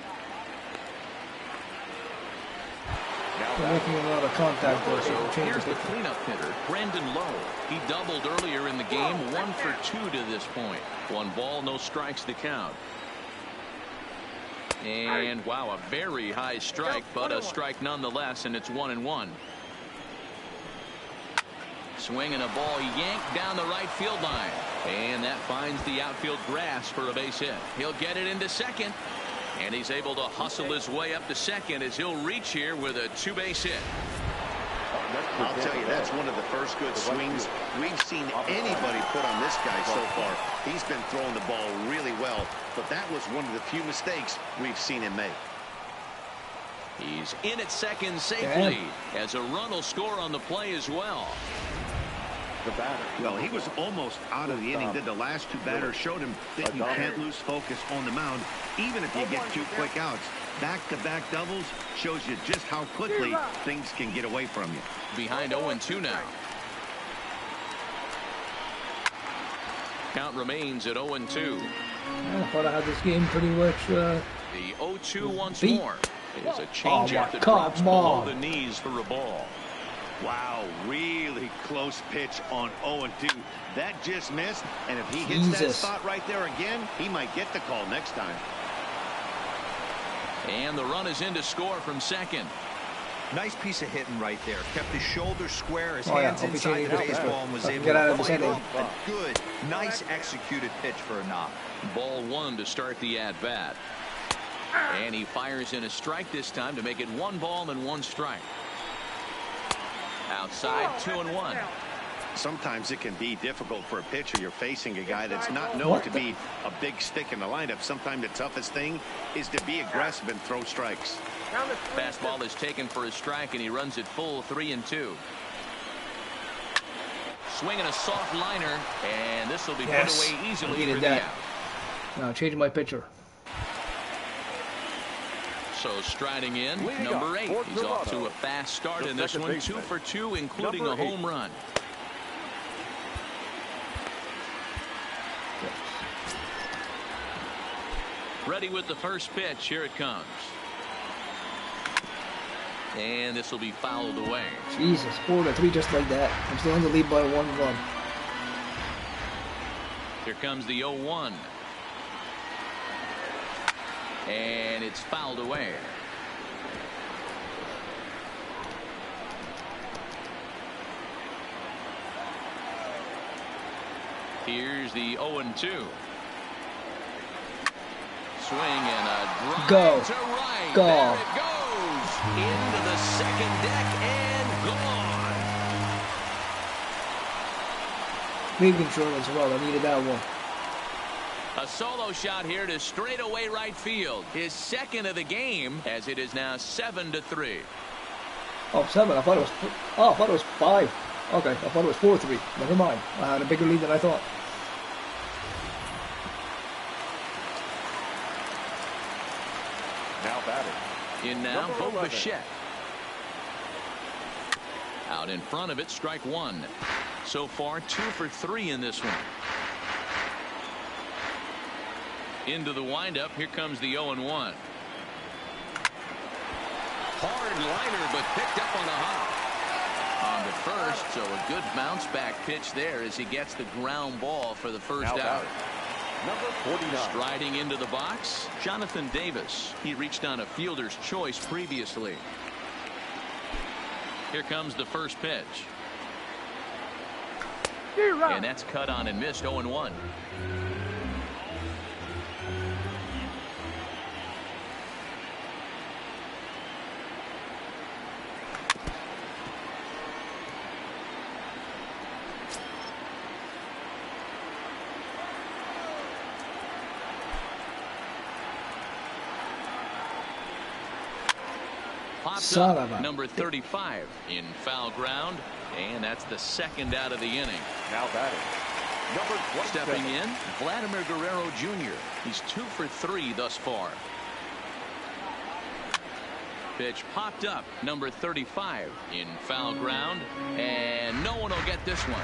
Speaker 3: They're making a lot of contact.
Speaker 1: So here's the cleanup hitter, Brandon Lowe. He doubled earlier in the game, 1 for 2 to this point. 1 ball, no strikes to count. And wow, a very high strike, but a strike nonetheless, and it's 1-1. Swinging a ball yanked down the right field line, and that finds the outfield grass for a base hit. He'll get it into second, and he's able to hustle his way up to second as he'll reach here with a 2-base hit.
Speaker 4: I'll tell you, that's one of the first good swings we've seen anybody put on this guy so far. He's been throwing the ball really well, but that was one of the few mistakes we've seen him make.
Speaker 1: He's in at second safely, as a run will score on the play as well.
Speaker 5: The batter.
Speaker 4: Well, he was almost out of the inning. The last two batters showed him that you can't lose focus on the mound, even if you get 2 quick outs. Back-to-back doubles shows you just how quickly things can get away from you.
Speaker 1: Behind 0-2 now. Count remains at 0-2.
Speaker 3: I thought I had this game pretty much.
Speaker 1: The 0-2 once more. Is a changeup that drops below the knees for a ball.
Speaker 4: Wow, really close pitch on 0-2. That just missed, and if he hits that spot right there again, he might get the call next time.
Speaker 1: And the run is in to score from second.
Speaker 2: Nice piece of hitting right there. Kept his shoulders square, his hands inside the baseball, and was able to fight off a good, nice executed pitch for a knock.
Speaker 1: Ball 1 to start the at-bat. And he fires in a strike this time to make it 1 ball and 1 strike. Outside, 2-1.
Speaker 4: Sometimes it can be difficult for a pitcher. You're facing a guy that's not known to be a big stick in the lineup. Sometimes the toughest thing is to be aggressive and throw strikes.
Speaker 1: Fastball is taken for a strike, and he runs it full 3-2. Swinging a soft liner, and this will be put away easily for the out.
Speaker 3: Now changing my pitcher.
Speaker 1: So striding in, number 8. He's off to a fast start in this one. 2 for 2, including a home run. Ready with the first pitch. Here it comes. And this will be fouled away.
Speaker 3: Jesus, 4-3 just like that. I'm still in the lead by 1 run.
Speaker 1: Here comes the 0-1. And it's fouled away. Here's the 0-2. Swing and a drive to right. There it goes. Into the second deck and gone.
Speaker 3: Big control as well. I needed that one.
Speaker 1: A solo shot here to straightaway right field. His second of the game, as it is now 7-3.
Speaker 3: Oh, 7. I thought it was 5. Okay, I thought it was 4-3. Never mind. I had a bigger lead than I thought.
Speaker 5: Now batting.
Speaker 1: In now, Bo Bichette. Out in front of it, strike 1. So far, 2 for 3 in this one. Into the windup. Here comes the 0-1. Hard liner, but picked up on a hop. On the first, so a good bounce back pitch there as he gets the ground ball for the first out.
Speaker 5: Number 49.
Speaker 1: Striding into the box, Jonathan Davis. He reached on a fielder's choice previously. Here comes the first pitch. And that's cut on and missed. 0-1.
Speaker 3: Son of a...
Speaker 1: Number 35 in foul ground, and that's the second out of the inning.
Speaker 5: Now batting. Number 27.
Speaker 1: Stepping in, Vladimir Guerrero Jr. He's 2 for 3 thus far. Pitch popped up. Number 35 in foul ground, and no one will get this one.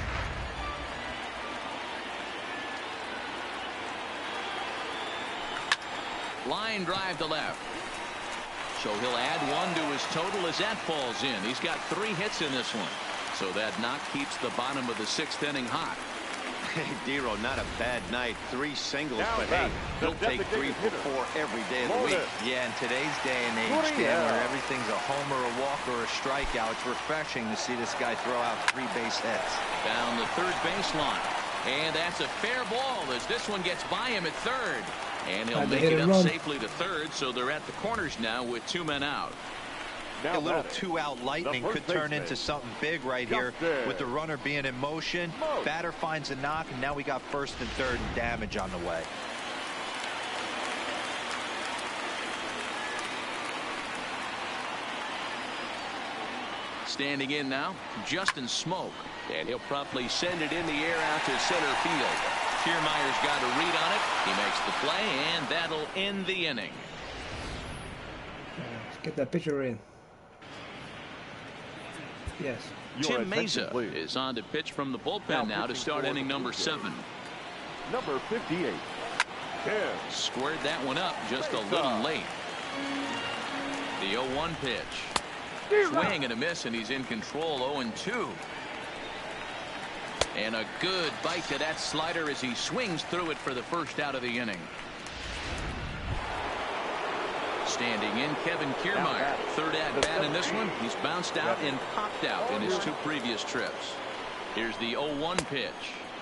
Speaker 1: Line drive to left. So he'll add 1 to his total as that falls in. He's got 3 hits in this one. So that knock keeps the bottom of the 6th inning hot.
Speaker 4: Hey, Dero, not a bad night. 3 singles, but hey, he'll take 3 for 4 every day of the week.
Speaker 2: Yeah, in today's day and age, Dan, where everything's a homer, a walk, or a strikeout, it's refreshing to see this guy throw out 3 base hits.
Speaker 1: Down the third baseline. And that's a fair ball as this one gets by him at third. And he'll make it up safely to third, so they're at the corners now with 2 men out.
Speaker 2: A little two-out lightning could turn into something big right here with the runner being in motion. Batter finds a knock, and now we got first and third and damage on the way.
Speaker 1: Standing in now, Justin Smoak, and he'll promptly send it in the air out to center field. Kiermaier's got a read on it. He makes the play, and that'll end the inning.
Speaker 3: Let's get that pitcher in. Yes.
Speaker 1: Tim Mesa is on to pitch from the bullpen now to start inning number 7.
Speaker 5: Number 58. Yeah.
Speaker 1: Squared that one up just a little late. The 0-1 pitch. Swing and a miss, and he's in control. 0-2. And a good bite to that slider as he swings through it for the first out of the inning. Standing in, Kevin Kiermaier. Third at bat in this one. He's bounced out and popped out in his 2 previous trips. Here's the 0-1 pitch.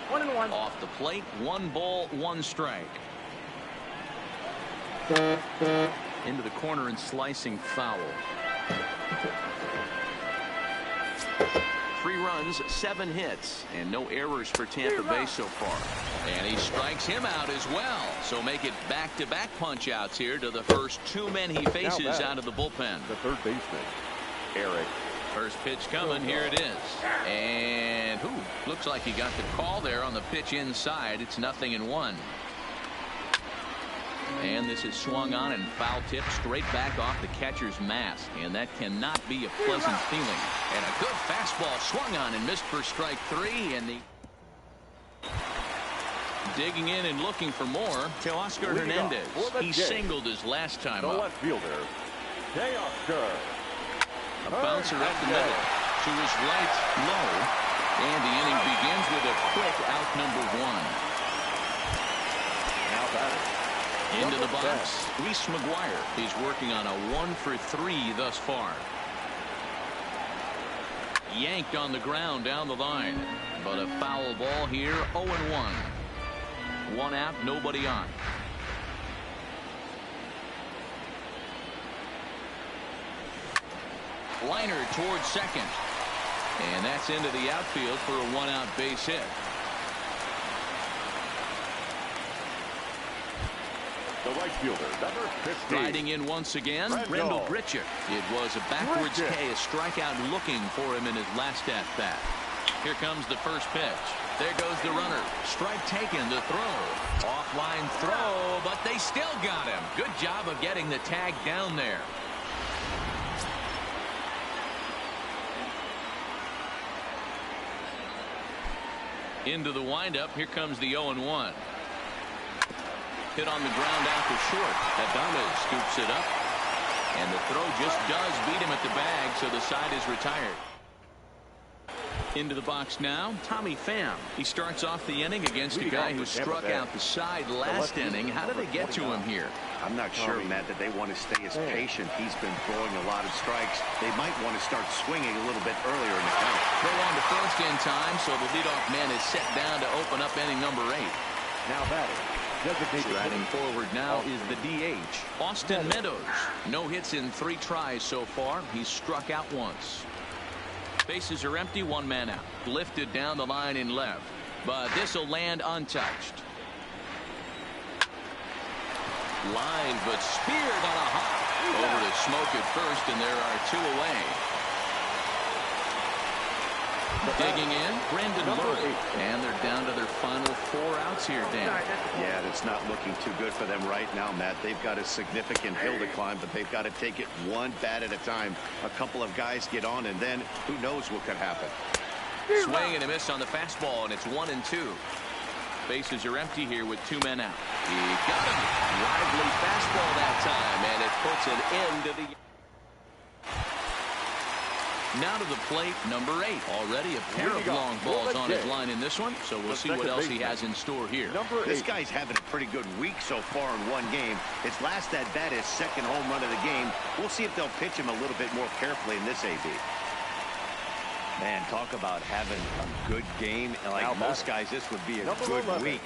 Speaker 7: 1-1.
Speaker 1: Off the plate, 1 ball, 1 strike. Into the corner and slicing foul. 3 runs, 7 hits, and no errors for Tampa Bay so far. And he strikes him out as well. So make it back-to-back punch-outs here to the first 2 men he faces out of the bullpen.
Speaker 5: The third baseman, Eric.
Speaker 1: First pitch coming. Here it is. And looks like he got the call there on the pitch inside. It's 0-1. And this is swung on and foul tip straight back off the catcher's mask. And that cannot be a pleasant feeling. And a good fastball swung on and missed for strike 3. And the digging in and looking for more to Oscar Hernandez. He singled his last time up.
Speaker 5: Left fielder, Teoscar.
Speaker 1: A bouncer up the middle to his right low. And the inning begins with a quick out number 1.
Speaker 5: Now batter.
Speaker 1: Into the box, Reese McGuire. He's working on a 1-for-3 thus far. Yanked on the ground down the line. But a foul ball here, 0-1. 1 out, nobody on. Liner towards second. And that's into the outfield for a 1-out base hit.
Speaker 5: The right fielder, number 15.
Speaker 1: Riding in once again, Randall Grichuk. It was a backwards K, a strikeout looking for him in his last at-bat. Here comes the first pitch. There goes the runner. Strike taken, the throw. Offline throw, but they still got him. Good job of getting the tag down there. Into the windup. Here comes the 0-1. Hit on the ground out to short. Adames scoops it up. And the throw just does beat him at the bag, so the side is retired. Into the box now, Tommy Pham. He starts off the inning against a guy who struck out the side last inning. How did they get to him here?
Speaker 4: I'm not sure, Matt, that they want to stay as patient. He's been throwing a lot of strikes. They might want to start swinging a little bit earlier in the count.
Speaker 1: Throw on to first in time, so the leadoff man is set down to open up inning number 8.
Speaker 5: Now batting.
Speaker 1: Striding forward now is the DH, Austin Meadows. No hits in 3 tries so far. He's struck out once. Bases are empty, 1 man out. Lifted down the line in left, but this will land untouched. Line, but speared on a hop. Over to Smoak at first, and there are 2 away. Digging in, Brendan Lurk. And they're down to their final 4 outs here, Dan.
Speaker 4: Yeah, that's not looking too good for them right now, Matt. They've got a significant hill to climb, but they've got to take it 1 bat at a time. A couple of guys get on, and then who knows what could happen.
Speaker 1: Swing and a miss on the fastball, and it's 1-2. Bases are empty here with 2 men out. He got him. Lively fastball that time, and it puts an end to the... Now to the plate, number 8. Already a pair of long balls on his line in this one, so we'll see what else he has in store here.
Speaker 4: This guy's having a pretty good week so far in 1 game. His last at bat is 2nd home run of the game. We'll see if they'll pitch him a little bit more carefully in this AB. Man, talk about having a good game. Like most guys, this would be a good week.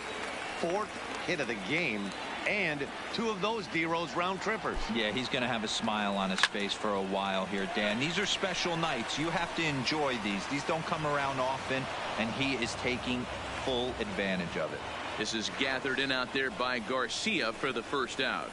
Speaker 4: 4th hit of the game. And 2 of those D-Rose round trippers.
Speaker 2: Yeah, he's going to have a smile on his face for a while here, Dan. These are special nights. You have to enjoy these. These don't come around often, and he is taking full advantage of it.
Speaker 1: This is gathered in out there by Garcia for the first out.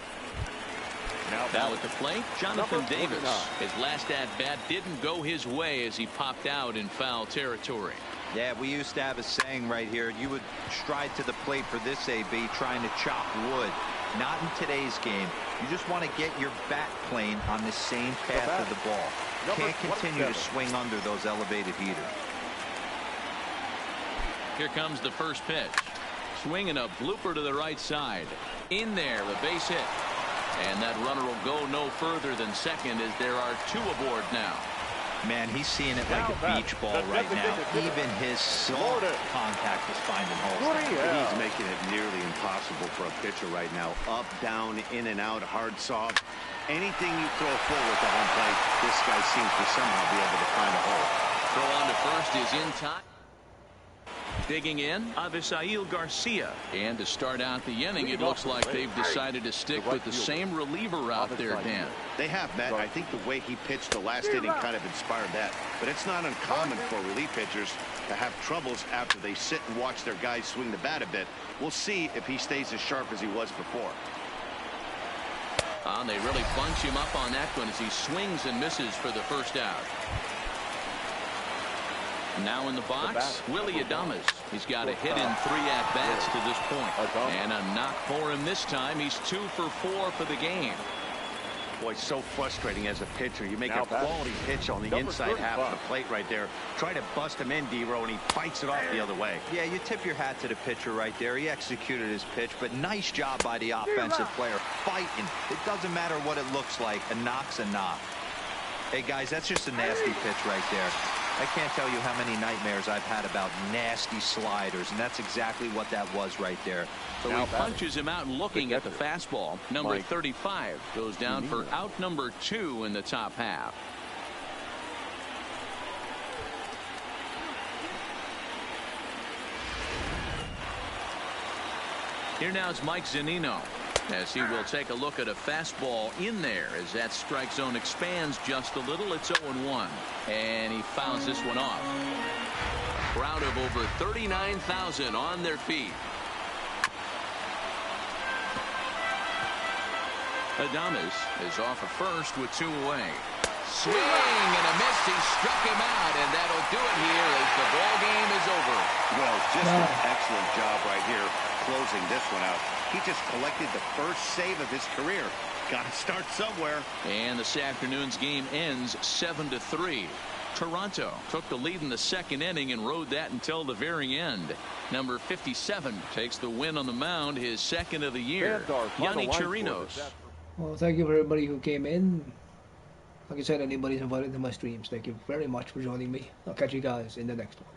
Speaker 1: Now at the plate, Jonathan Davis. His last at-bat didn't go his way as he popped out in foul territory.
Speaker 2: Yeah, we used to have a saying right here. You would stride to the plate for this AB trying to chop wood. Not in today's game. You just want to get your bat plane on the same path of the ball. Can't continue to swing under those elevated heaters.
Speaker 1: Here comes the first pitch. Swinging a blooper to the right side. In there, a base hit. And that runner will go no further than second as there are 2 aboard now.
Speaker 2: Man, he's seeing it like a beach ball right now. Even his soft contact is finding holes.
Speaker 4: He's making it nearly impossible for a pitcher right now. Up, down, in and out, hard, soft. Anything you throw forward to home plate, this guy seems to somehow be able to find a hole.
Speaker 1: Throw on to first is in time. Digging in, Avisail Garcia. And to start out the inning, it looks like they've decided to stick with the same reliever out there, Dan.
Speaker 4: They have, Matt. I think the way he pitched the last inning kind of inspired that. But it's not uncommon for relief pitchers to have troubles after they sit and watch their guys swing the bat a bit. We'll see if he stays as sharp as he was before.
Speaker 1: They really bunch him up on that one as he swings and misses for the first out. Now in the box, Willy Adames. He's got a hit in 3 at-bats to this point. And a knock for him this time. He's 2 for 4 for the game.
Speaker 4: Boy, so frustrating as a pitcher. You make a quality pitch on the inside half of the plate right there. Try to bust him in, D-Row, and he fights it off the other way.
Speaker 2: Yeah, you tip your hat to the pitcher right there. He executed his pitch, but nice job by the offensive player. Fighting. It doesn't matter what it looks like. A knock's a knock. Hey, guys, that's just a nasty pitch right there. I can't tell you how many nightmares I've had about nasty sliders, and that's exactly what that was right there.
Speaker 1: So he punches him out and looking at the fastball. Number 35 goes down for out number 2 in the top half. Here now is Mike Zunino, as he will take a look at a fastball in there as that strike zone expands just a little. It's 0-1, and he fouls this one off. Crowd of over 39,000 on their feet. Adames is off at first with 2 away. Swing and a miss. He struck him out, and that'll do it here as the ball game is over.
Speaker 4: Well, just an excellent job right here closing this one out. He just collected the first save of his career. Got to start somewhere.
Speaker 1: And this afternoon's game ends 7-3. Toronto took the lead in the second inning and rode that until the very end. Number 57 takes the win on the mound, his second of the year. Yonny Chirinos.
Speaker 3: Well, thank you for everybody who came in. Like I said, anybody's invited to my streams. Thank you very much for joining me. I'll catch you guys in the next one.